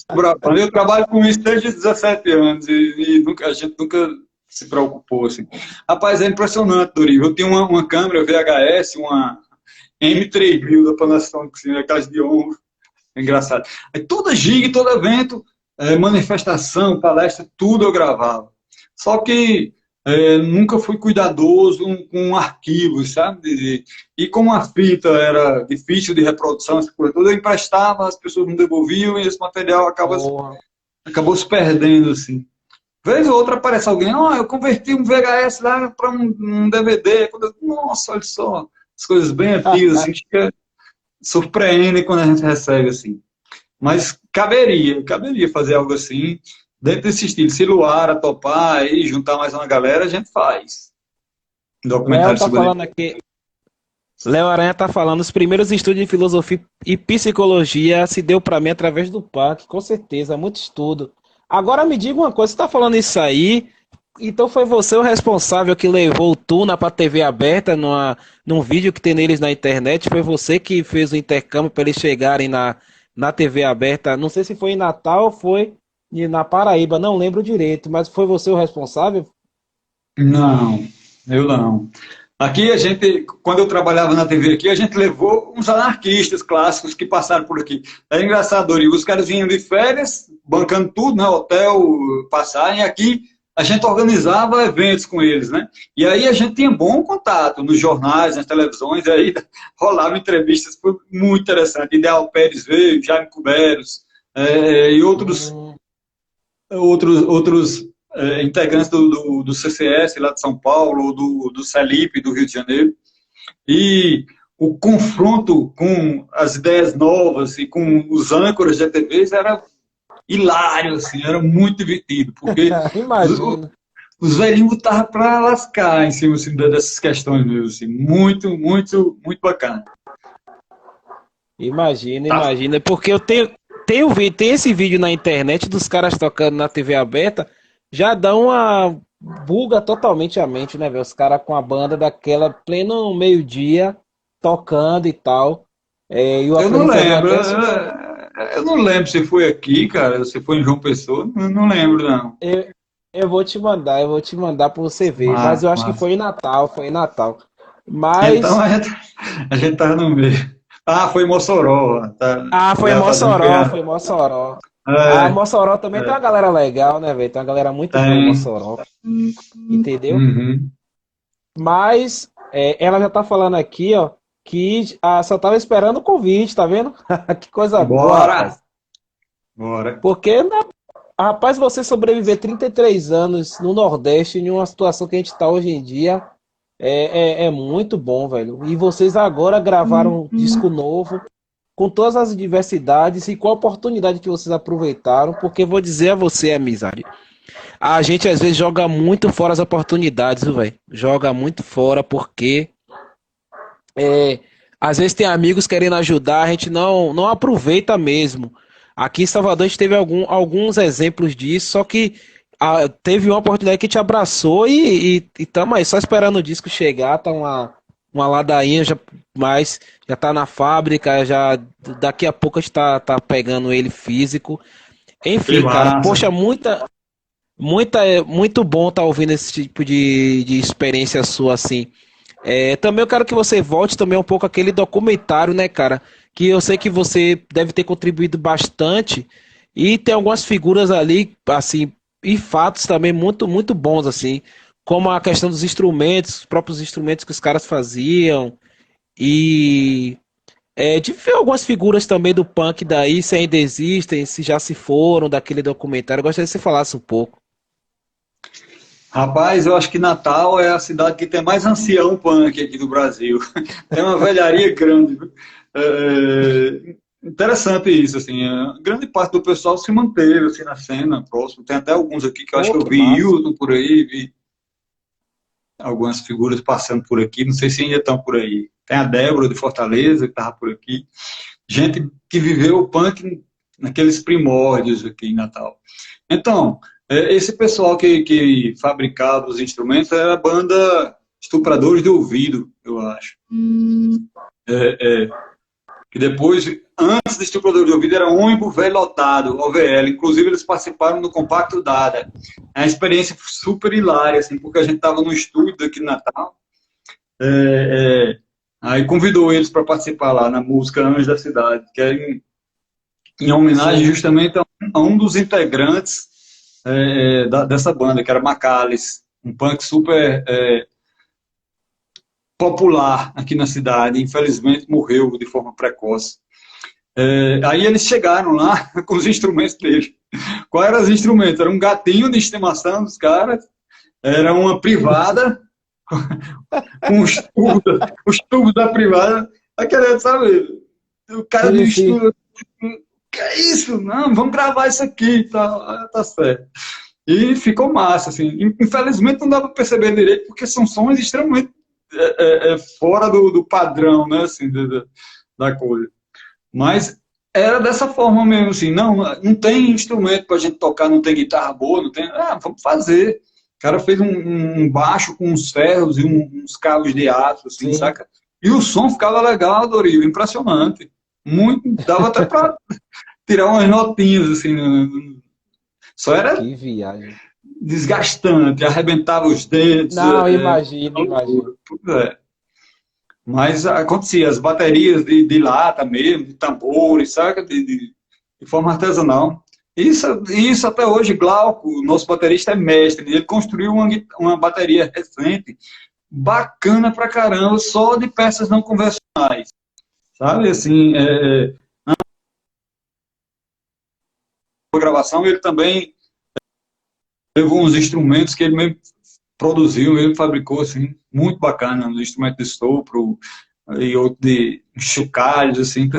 sobrar. Eu trabalho com isso desde os 17 anos e a gente nunca se preocupou, assim. Rapaz, é impressionante, Dorival. Eu tinha uma câmera VHS, uma M3000 da Panasonic, assim, aquelas de ombro. É engraçado. Aí toda giga, todo evento, manifestação, palestra, tudo eu gravava. Só que nunca fui cuidadoso com arquivos, sabe? E como a fita era difícil de reprodução, essa coisa toda, eu emprestava, as pessoas não devolviam e esse material
Porra.
acabou se perdendo, assim. Vez ou outra aparece alguém, eu converti um VHS lá para um DVD. Nossa, olha só, as coisas bem antigas, assim, que surpreendem quando a gente recebe, assim. Mas caberia fazer algo assim, dentro desse estilo. Se Luara topar e juntar mais uma galera, a gente faz. Um
Léo
documentário
tá
sobre
falando aqui. Léo Aranha tá falando, os primeiros estudos de filosofia e psicologia se deu para mim através do PAC, com certeza, muito estudo. Agora me diga uma coisa, você tá falando isso aí, então foi você o responsável que levou o Tuna para TV aberta num vídeo que tem neles na internet, foi você que fez o intercâmbio para eles chegarem na TV aberta, não sei se foi em Natal ou foi na Paraíba, não lembro direito, mas foi você o responsável?
Não, eu não. Aqui a gente, quando eu trabalhava na TV aqui, a gente levou uns anarquistas clássicos que passaram por aqui. É engraçado, Dori, os caras vinham de férias, bancando tudo, né? Hotel, passagem, e aqui a gente organizava eventos com eles, né? E aí a gente tinha bom contato nos jornais, nas televisões, e aí rolava entrevistas, foi muito interessante. Ideal Pérez veio, Jaime Cuberos, e
Hum,
outros integrantes do CCS lá de São Paulo, do CELIP do Rio de Janeiro, e o confronto com as ideias novas e com os âncoras de TVs era hilário, assim, era muito divertido, porque os,
imagino.
os velhinhos estavam para lascar em cima assim, dessas questões mesmo, assim, muito, muito, muito bacana.
Imagina,
Tá?
imagina. Porque tem esse vídeo na internet dos caras tocando na TV aberta, já dá uma buga totalmente a mente, né, velho? Os caras com a banda daquela pleno meio-dia, tocando e tal. E o
Eu não
apresentador
lembro,
até.
eu não lembro se foi aqui, cara, se foi em João Pessoa, eu não lembro, não.
Eu, eu vou te mandar pra você ver. Mas eu
Massa,
acho que
massa.
foi em Natal, foi em Natal.
Então
Mas.
a gente tava no meio. Ah, foi em Mossoró. Tá,
Ah, foi em
gravado no
Mossoró,
Cunhado.
foi em Mossoró. Ah,
É,
Mossoró também tem uma
é,
galera legal, né, velho? Tem uma galera muito boa em
tem.
Mossoró, entendeu?
Uhum.
Mas ela já tá falando aqui, ó, que só tava esperando o convite, tá vendo? Que coisa boa,
Bora!
rapaz.
Bora.
Porque, rapaz, você sobreviver 33 anos no Nordeste, em uma situação que a gente tá hoje em dia, é muito bom, velho. E vocês agora gravaram um disco novo, com todas as diversidades e com a oportunidade que vocês aproveitaram, porque vou dizer a você, amizade, a gente às vezes joga muito fora as oportunidades, viu, velho? Joga muito fora porque É, às vezes tem amigos querendo ajudar, a gente não aproveita mesmo. Aqui em Salvador a gente teve alguns exemplos disso, só que teve uma oportunidade que te abraçou e tamo aí, só esperando o disco chegar, tá uma ladainha, mas já tá na fábrica, já daqui a pouco a gente tá pegando ele físico.
Que
Enfim, cara,
massa.
poxa, muito bom estar ouvindo esse tipo de experiência sua assim. Também eu quero que você volte também um pouco aquele documentário, né, cara? Que eu sei que você deve ter contribuído bastante e tem algumas figuras ali, assim, e fatos também muito bons, assim, como a questão dos instrumentos, os próprios instrumentos que os caras faziam e de ver algumas figuras também do punk daí, se ainda existem, se já se foram daquele documentário. Eu gostaria que você falasse um pouco.
Rapaz, eu acho que Natal é a cidade que tem mais ancião punk aqui do Brasil. Tem uma velharia grande. Viu? Interessante isso, assim. Grande parte do pessoal se manteve assim, na cena, próximo. Tem até alguns aqui que eu acho que
Pô,
eu
que
vi
massa.
Hilton por aí, vi algumas figuras passando por aqui, não sei se ainda estão por aí. Tem a Débora de Fortaleza, que estava por aqui. Gente que viveu o punk naqueles primórdios aqui em Natal. Então, esse pessoal que fabricava os instrumentos era a banda Estupradores de Ouvido, eu acho. Que depois, antes do Estupradores de Ouvido, era ônibus velho lotado, OVL. Inclusive, eles participaram do Compacto Dada. É uma experiência super hilária, assim, porque a gente estava no estúdio aqui no Natal. Aí convidou eles para participar lá na música Anjos da Cidade, que é em homenagem
Sim.
justamente a um dos integrantes dessa banda, que era Macales, um punk super popular aqui na cidade, infelizmente morreu de forma precoce. Aí eles chegaram lá com os instrumentos deles. Quais eram os instrumentos? Era um gatinho de estimação dos caras, era uma privada, com os tubos da privada, aquele, sabe, o cara do
Sim, sim.
estúdio, que é isso? Não, vamos gravar isso aqui, tá certo. E ficou massa, assim. Infelizmente não dá para perceber direito, porque são sons extremamente fora do padrão, né, assim, da coisa. Mas era dessa forma mesmo, assim, não tem instrumento para a gente tocar, não tem guitarra boa, não tem, vamos fazer. O cara fez um baixo com uns ferros e uns cabos de aço, assim,
Sim.
saca? E o som ficava legal, Dorival, impressionante. Muito, dava até para tirar umas notinhas, assim, só era
Que viagem.
desgastante, arrebentava os dedos,
Não, imagino,
uma loucura.
imagino.
Pois é. Mas acontecia, as baterias de lata mesmo, de tambores, saca? De forma artesanal. Isso até hoje, Glauco, nosso baterista é mestre, ele construiu uma bateria recente, bacana pra caramba, só de peças não convencionais, sabe? Assim, a gravação ele também levou uns instrumentos que ele mesmo produziu, ele fabricou, assim, muito bacana, uns instrumentos de sopro e outro de chocalhos, assim,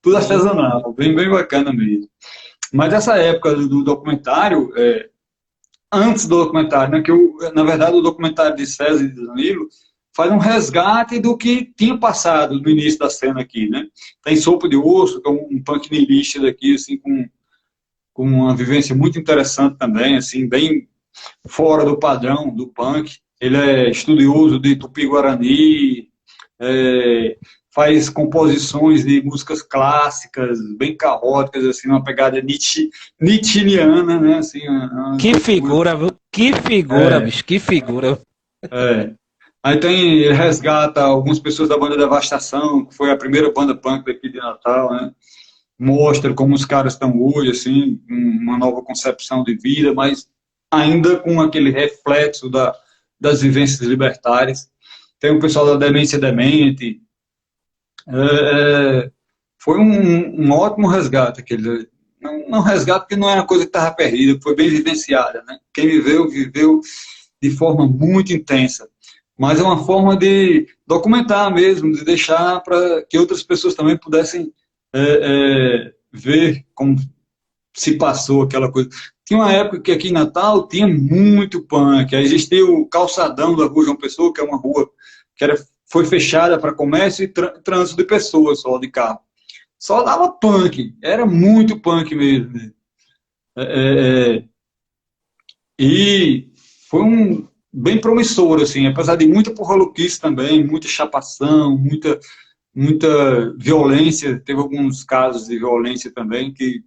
tudo
Sim.
artesanal, bem bacana mesmo. Mas essa época do documentário, antes do documentário, né, na verdade o documentário de César e de Danilo faz um resgate do que tinha passado no início da cena aqui, né? Tem Sopa de Osso, que é um punk niilista daqui, assim, com uma vivência muito interessante também, assim, bem fora do padrão do punk. Ele é estudioso de Tupi-Guarani, faz composições de músicas clássicas, bem caóticas, assim, uma pegada nietzscheana, né? Assim,
Que
coisa,
figura, viu? Que figura,
é,
bicho, que figura.
é. Aí ele resgata algumas pessoas da banda Devastação, que foi a primeira banda punk daqui de Natal, né? Mostra como os caras estão hoje, assim, uma nova concepção de vida, mas ainda com aquele reflexo das vivências libertárias. Tem o pessoal da Demência Demente. É, foi um ótimo resgate aquele. Não resgate porque não é uma coisa que estava perdida, foi bem vivenciada, né? Quem viveu, viveu de forma muito intensa. Mas é uma forma de documentar mesmo, de deixar para que outras pessoas também pudessem ver como se passou aquela coisa. Tinha uma época que aqui em Natal tinha muito punk. Aí existia o calçadão da Rua João Pessoa, que é uma rua que foi fechada para comércio e trânsito de pessoas só, de carro. Só dava punk, era muito punk mesmo. É, é, é, e foi bem promissor, assim, apesar de muita porra-louquice também, muita chapação, muita violência. Teve alguns casos de violência também que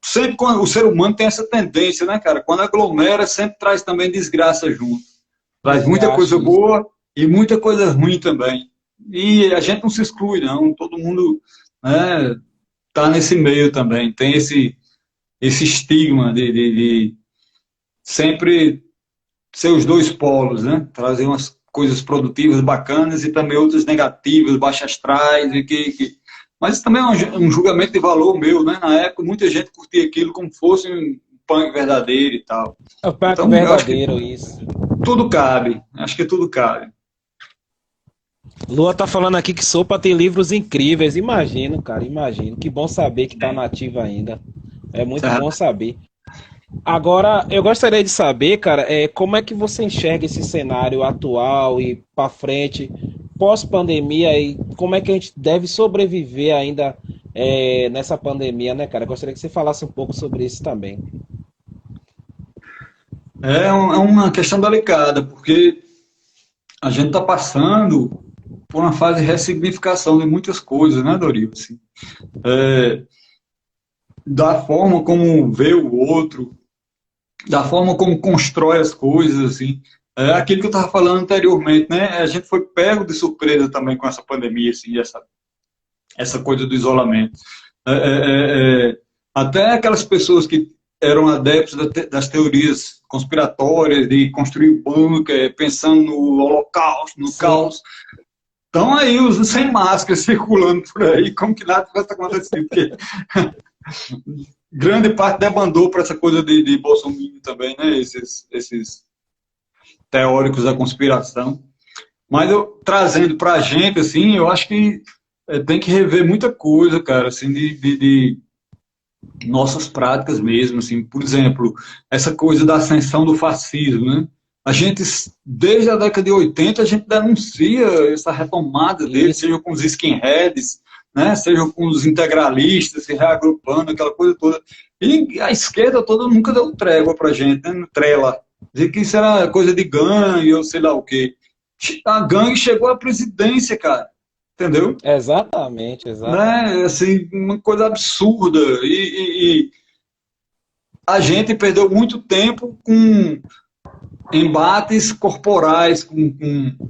sempre quando o ser humano tem essa tendência, né, cara? Quando aglomera, sempre traz também desgraça junto. Traz muita coisa
Desgaste isso.
boa e muita coisa ruim também. E a gente não se exclui, não. Todo mundo, né, tá nesse meio também. Tem esse estigma de sempre ser os dois polos, né? Trazer umas coisas produtivas bacanas e também outras negativas, baixas astrais e mas isso também é um julgamento de valor meu, né? Na época, muita gente curtia aquilo como fosse punk verdadeiro e tal.
É o punk
Então, eu acho que
verdadeiro, isso.
tudo cabe. Acho que tudo cabe.
Lua tá falando aqui que Sopa tem livros incríveis. Imagino, cara, imagino. Que bom saber que tá nativa ainda. É muito bom
Certo?
saber. Agora, eu gostaria de saber, cara, como é que você enxerga esse cenário atual e para frente, pós-pandemia, e como é que a gente deve sobreviver ainda nessa pandemia, né, cara? Eu gostaria que você falasse um pouco sobre isso também.
É uma questão delicada, porque a gente está passando por uma fase de ressignificação de muitas coisas, né, Doril? Assim, é, da forma como vê o outro, da forma como constrói as coisas, assim. É aquilo que eu estava falando anteriormente, né? A gente foi pego de surpresa também com essa pandemia, assim, essa coisa do isolamento. Até aquelas pessoas que eram adeptos das teorias conspiratórias, de construir o bunker, pensando no holocausto, no
Sim,
caos, estão aí sem máscara, circulando por aí, como que nada tivesse acontecido. Porque grande parte debandou para essa coisa de Bolsonaro também, né? Esses teóricos da conspiração. Mas eu, trazendo para a gente, assim, eu acho que tem que rever muita coisa, cara, assim, de nossas práticas mesmo, assim, por exemplo, essa coisa da ascensão do fascismo, né? A gente, desde a década de 80, a gente denuncia essa retomada dele,
isso,
seja com os skinheads, né? Seja com os integralistas se reagrupando, aquela coisa toda. E a esquerda toda nunca deu trégua pra gente, né? Trela. Dizer que isso era coisa de gangue ou sei lá o quê. A gangue chegou à presidência, cara. Entendeu?
exatamente, exatamente.
Né? Assim, uma coisa absurda. E a gente perdeu muito tempo com embates corporais com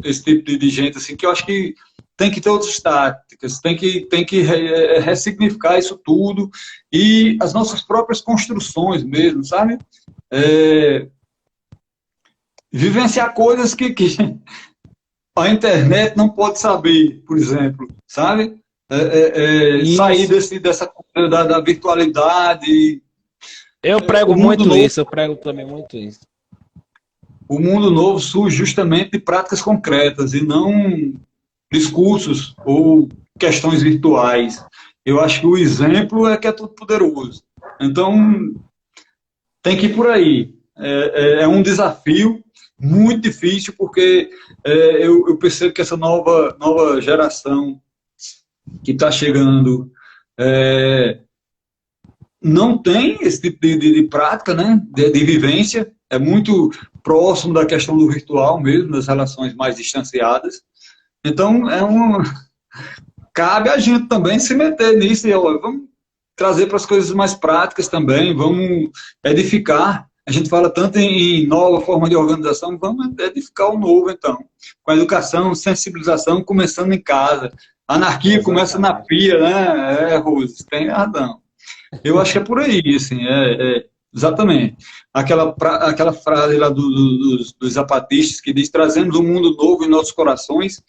esse tipo de gente, assim, que eu acho que tem que ter outras táticas, tem que ressignificar isso tudo e as nossas próprias construções mesmo, sabe? É, vivenciar coisas que a internet não pode saber, por exemplo, sabe? Sair
Isso.
dessa coisa da virtualidade.
Eu
O
prego
mundo
muito
novo,
isso, eu prego também muito isso.
o mundo novo surge justamente de práticas concretas e não discursos ou questões virtuais. Eu acho que o exemplo é que é todo poderoso. Então, tem que ir por aí. É um desafio muito difícil, porque eu percebo que essa nova geração que está chegando é, não tem esse tipo de prática, né, de vivência, é muito próximo da questão do virtual mesmo, das relações mais distanciadas. Então, cabe a gente também se meter nisso e ó, vamos trazer para as coisas mais práticas também, vamos edificar. A gente fala tanto em nova forma de organização, vamos edificar o novo, então. Com a educação, sensibilização, começando em casa. A anarquia começa na
Exatamente.
pia, né? Rose, tem razão. Eu acho que é por aí, assim, exatamente. Aquela frase lá dos zapatistas que diz: trazemos um mundo novo em nossos corações.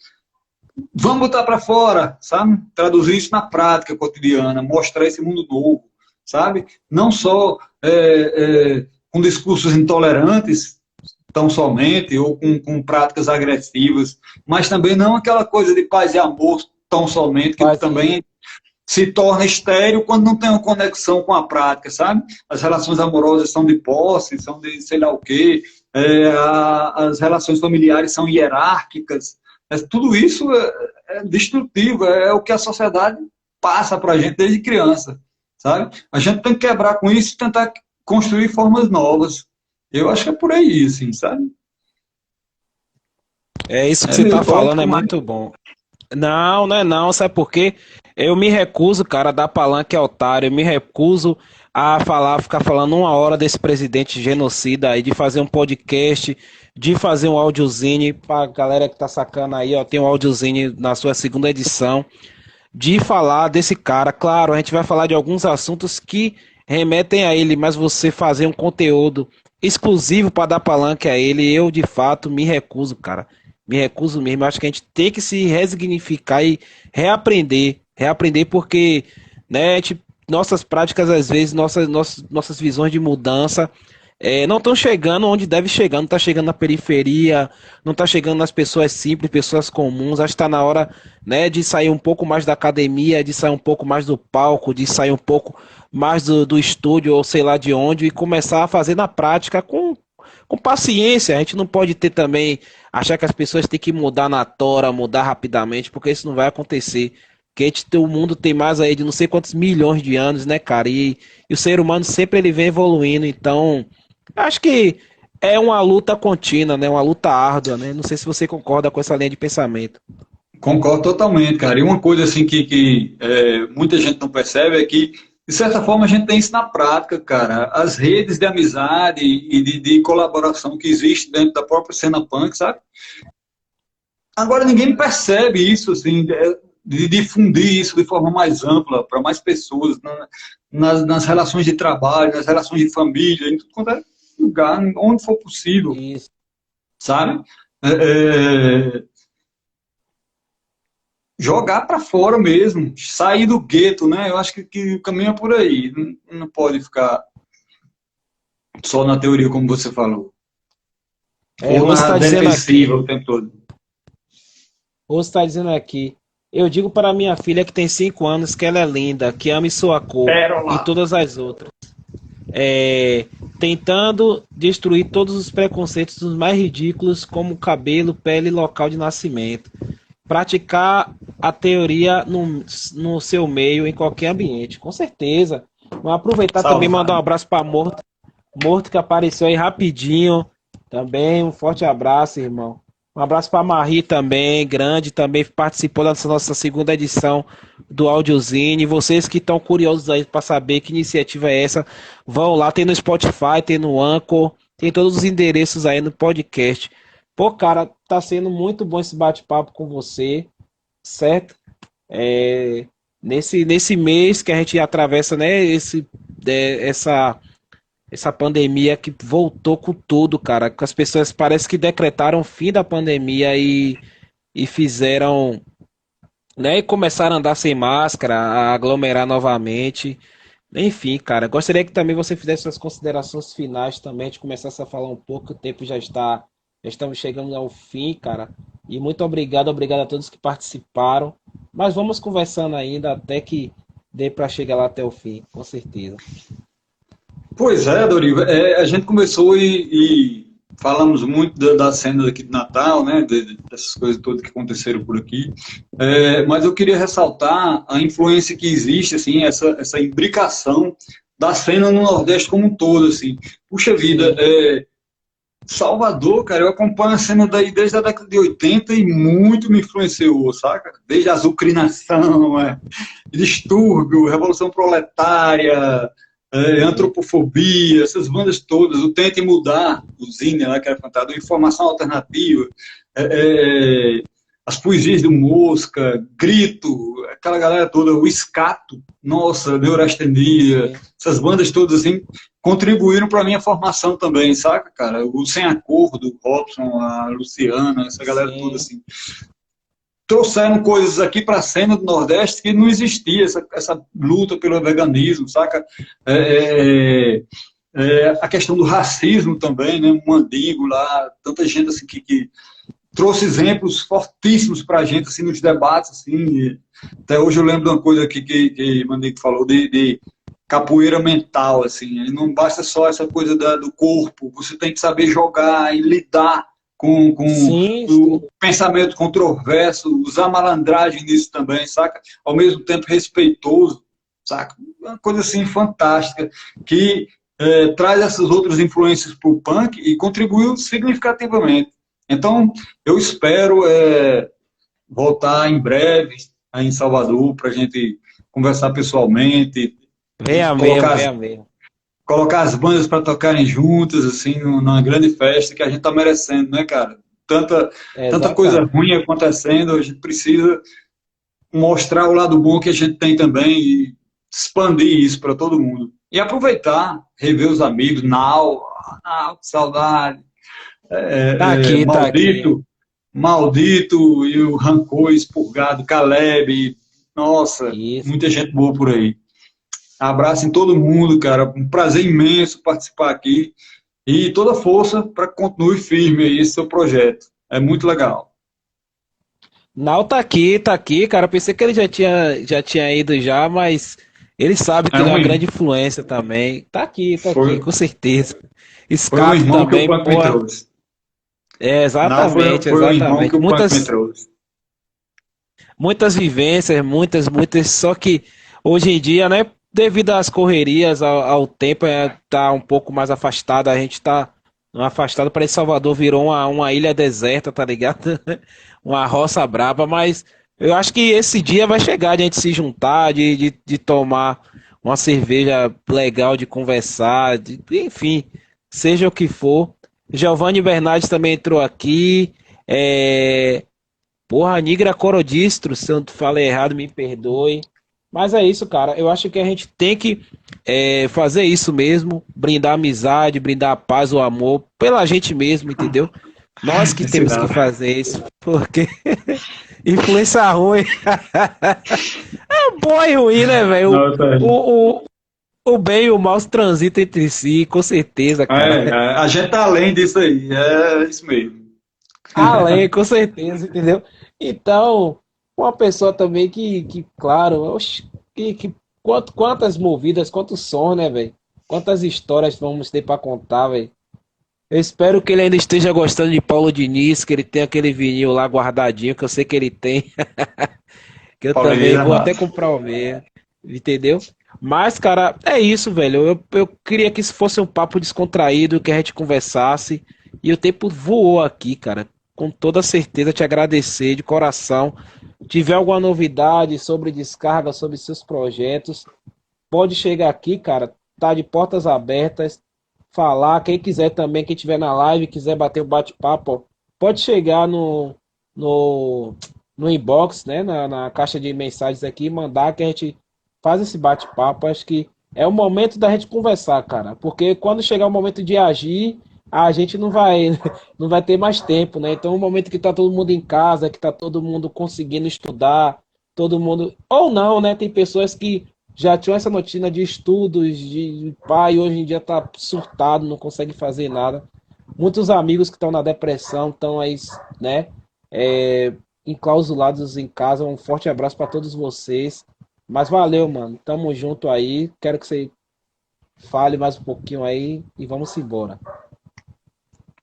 Vamos botar para fora, sabe? Traduzir isso na prática cotidiana, mostrar esse mundo novo, sabe? Não só com discursos intolerantes, tão somente, ou com práticas agressivas, mas também não aquela coisa de paz e amor tão somente, que
Mas
também se torna estéril quando não tem uma conexão com a prática, sabe? As relações amorosas são de posse, são de sei lá o quê, as relações familiares são hierárquicas, tudo isso é destrutivo, é o que a sociedade passa para a gente desde criança, sabe? A gente tem que quebrar com isso e tentar construir formas novas. Eu acho que é por aí, assim, sabe?
é isso que
É
você
meio
tá falando, é
tópico, mas
muito bom. Não, não é não, sabe por quê? Eu me recuso, cara, a dar palanque a otário, eu me recuso a falar, ficar falando uma hora desse presidente genocida aí, de fazer um podcast, de fazer um audiozine, pra galera que tá sacando aí, ó, tem um audiozine na sua segunda edição, de falar desse cara. Claro, a gente vai falar de alguns assuntos que remetem a ele, mas você fazer um conteúdo exclusivo para dar palanque a ele, eu de fato me recuso, cara. Me recuso mesmo. Eu acho que a gente tem que se resignificar e reaprender, reaprender porque, né, a gente nossas práticas, às vezes, nossas visões de mudança não estão chegando onde deve chegar, não está chegando na periferia, não está chegando nas pessoas simples, pessoas comuns. Acho que está na hora, né, de sair um pouco mais da academia, de sair um pouco mais do palco, de sair um pouco mais do estúdio ou sei lá de onde e começar a fazer na prática com paciência. A gente não pode ter também, achar que as pessoas têm que mudar na tora, mudar rapidamente, porque isso não vai acontecer. Porque o mundo tem mais aí de não sei quantos milhões de anos, né, cara? E o ser humano sempre ele vem evoluindo, então acho que é uma luta contínua, né? Uma luta árdua, né? Não sei se você concorda com essa linha de pensamento.
Concordo totalmente, cara. E uma coisa assim que muita gente não percebe é que, de certa forma, a gente tem isso na prática, cara. As redes de amizade e de colaboração que existe dentro da própria cena punk, sabe? Agora ninguém percebe isso, assim, de difundir isso de forma mais ampla, para mais pessoas, nas relações de trabalho, nas relações de família, em tudo quanto é lugar, onde for possível,
Isso.
sabe? Jogar para fora mesmo, sair do gueto, né? Eu acho que o caminho é por aí. Não pode ficar só na teoria, como você falou. Ou
Você
na
está dizendo
defensiva
aqui,
o tempo todo.
você está dizendo aqui, eu digo para minha filha que tem 5 anos que ela é linda, que ame sua cor e
Pérola.
todas as outras. É, tentando destruir todos os preconceitos dos mais ridículos, como cabelo, pele e local de nascimento. Praticar a teoria no seu meio, em qualquer ambiente, com certeza. Vou aproveitar também e mandar um
Salvado.
abraço para Morto, Morto que apareceu aí rapidinho. Também um forte abraço, irmão. Um abraço para Marie também, grande, também participou dessa nossa segunda edição do Audiozine. Vocês que estão curiosos aí para saber que iniciativa é essa, vão lá, tem no Spotify, tem no Anchor, tem todos os endereços aí no podcast. Pô, cara, tá sendo muito bom esse bate-papo com você, certo? É, nesse mês que a gente atravessa, né, essa pandemia que voltou com tudo, cara, que as pessoas parece que decretaram o fim da pandemia e fizeram, né, e começaram a andar sem máscara, a aglomerar novamente. Enfim, cara, gostaria que também você fizesse suas considerações finais também, a gente começasse a falar um pouco, o tempo já estamos chegando ao fim, cara. E muito obrigado, obrigado a todos que participaram. Mas vamos conversando ainda até que dê para chegar lá até o fim, com certeza.
Pois é, Doriva, a gente começou e falamos muito da cena aqui de Natal, né, dessas coisas todas que aconteceram por aqui, mas eu queria ressaltar a influência que existe, assim, essa imbricação da cena no Nordeste como um todo, assim. Puxa vida, Salvador, cara, eu acompanho a cena daí desde a década de 80 e muito me influenciou, saca? Desde a azucrinação, distúrbio, Revolução Proletária, antropofobia, essas bandas todas, o Tente Mudar, o Zine lá que era cantado, Informação Alternativa, as poesias do Mosca, Grito, aquela galera toda, o Escato, nossa, Neurastenia, essas bandas todas assim, contribuíram para a minha formação também, saca, cara? O Sem Acordo, do Robson, a Luciana, essa galera
Sim.
toda assim. Trouxeram coisas aqui para a cena do Nordeste que não existia, essa luta pelo veganismo, saca? A questão do racismo também, né? O Mandingo lá, tanta gente assim que trouxe exemplos fortíssimos para a gente assim, nos debates. Assim, até hoje eu lembro de uma coisa aqui que o Mandingo falou, de capoeira mental. Assim, não basta só essa coisa do corpo, você tem que saber jogar e lidar com
Sim,
o
sim.
pensamento controverso, usar malandragem nisso também, saca? Ao mesmo tempo respeitoso, saca? Uma coisa assim fantástica, que traz essas outras influências para o punk e contribuiu significativamente. Então, eu espero voltar em breve aí em Salvador para a gente conversar pessoalmente,
Venha mesmo,
colocar
venha mesmo.
colocar as bandas para tocarem juntas, assim, numa grande festa que a gente está merecendo, né, cara? Tanta coisa
Exatamente.
ruim acontecendo, a gente precisa mostrar o lado bom que a gente tem também e expandir isso para todo mundo. E aproveitar, rever os amigos, Nau, que saudade,
Tá aqui, tá aqui.
Maldito e o Rancor expurgado, Caleb, nossa,
Isso.
muita gente boa por aí. Abraço em todo mundo, cara. Um prazer imenso participar aqui. E toda força para que continue firme aí esse seu projeto. É muito legal.
Nau tá aqui, cara. Pensei que ele já tinha ido já, mas ele sabe que
É
ele é
um,
uma grande influência também. Tá aqui,
foi,
com certeza.
foi um
Scato
irmão que o
também,
punk
pô.
me trouxe.
É,
Não,
exatamente,
foi o irmão que
exatamente.
o punk me trouxe.
Muitas vivências, muitas, só que hoje em dia, né, devido às correrias, ao tempo, tá um pouco mais afastado, a gente tá afastado, para Salvador virou uma ilha deserta, tá ligado? Uma roça braba, mas eu acho que esse dia vai chegar de a gente se juntar, de tomar uma cerveja legal, de conversar, enfim, seja o que for. Giovanni Bernardes também entrou aqui, porra, Nigra Corodistro, se eu falei errado, me perdoe. Mas é isso, cara. Eu acho que a gente tem que fazer isso mesmo, brindar a amizade, brindar a paz, o amor, pela gente mesmo, entendeu? Nós que
Esse
temos que
não.
fazer isso, porque influência ruim é bom e ruim, né, velho?
Não, tá aí.
O bem e o mal se transitam entre si, com certeza, cara.
A gente tá além disso aí. É isso mesmo.
Além, com certeza, entendeu? Então, uma pessoa também claro, oxe, quantas movidas, quantos sons, né, velho? Quantas histórias vamos ter pra contar, velho? Eu espero que ele ainda esteja gostando de Paulo Diniz, que ele tem aquele vinil lá guardadinho, que eu sei que ele tem, que eu também
Paulinho é
vou até
massa.
comprar o meu, entendeu? Mas, cara, é isso, velho. Eu queria que isso fosse um papo descontraído, que a gente conversasse. E o tempo voou aqui, cara. Com toda certeza, te agradecer de coração. Tiver alguma novidade sobre descarga, sobre seus projetos, pode chegar aqui, cara. Tá de portas abertas. Falar. Quem quiser também, quem estiver na live, quiser bater um bate-papo, ó, pode chegar no, no inbox, né? Na caixa de mensagens aqui, e mandar que a gente faz esse bate-papo. Acho que é o momento da gente conversar, cara. Porque quando chegar o momento de agir, a gente não vai, não vai ter mais tempo, né? Então, o momento que tá todo mundo em casa, que tá todo mundo conseguindo estudar, todo mundo. Ou não, né? Tem pessoas que já tinham essa rotina de estudos, de pai, hoje em dia tá surtado, não consegue fazer nada. Muitos amigos que estão na depressão estão aí, né? É, enclausulados em casa. Um forte abraço para todos vocês. Mas valeu, mano. Tamo junto aí. Quero que você fale mais um pouquinho aí e vamos embora.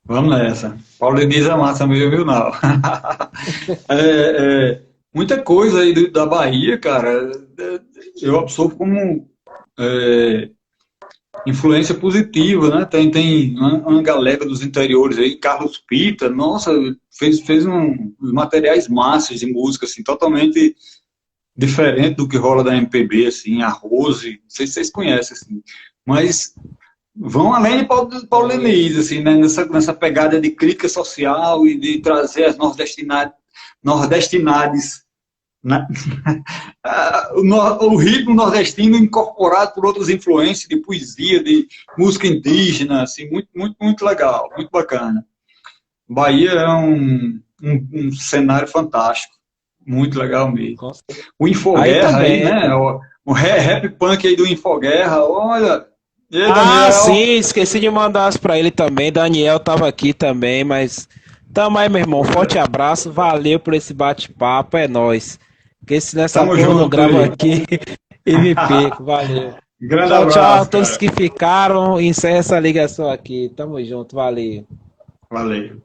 Vamos nessa. Paulo Diniz é massa mesmo, viu, não? Muita coisa aí da Bahia, cara, eu absorvo como é, influência positiva, né? Tem uma galera dos interiores aí, Carlos Pita, nossa, fez uns materiais massas de música, assim, totalmente diferente do que rola da MPB, assim, a Rose, não sei se vocês conhecem, assim, mas vão além de Paulo Diniz, assim, né? Nessa pegada de crítica social e de trazer as nordestinades, né? O ritmo nordestino incorporado por outras influências de poesia, de música indígena, assim, muito legal, muito bacana. Bahia é um cenário fantástico, muito legal mesmo. O
Aí
Infoguerra aí,
também.
né? O rap punk aí do Infoguerra, olha. E aí,
Ah,
Daniel?
sim, esqueci de mandar as pra ele também. Daniel tava aqui também, mas tamo aí, meu irmão. Forte abraço, valeu por esse bate-papo, é nóis. Porque se nessa
Tamo
porra eu não
junto
gravo
aí.
aqui e me perco, valeu.
Grande
Tchau, tchau a
abraço,
todos
cara.
que ficaram. Encerra essa ligação aqui. Tamo junto, valeu.
Valeu.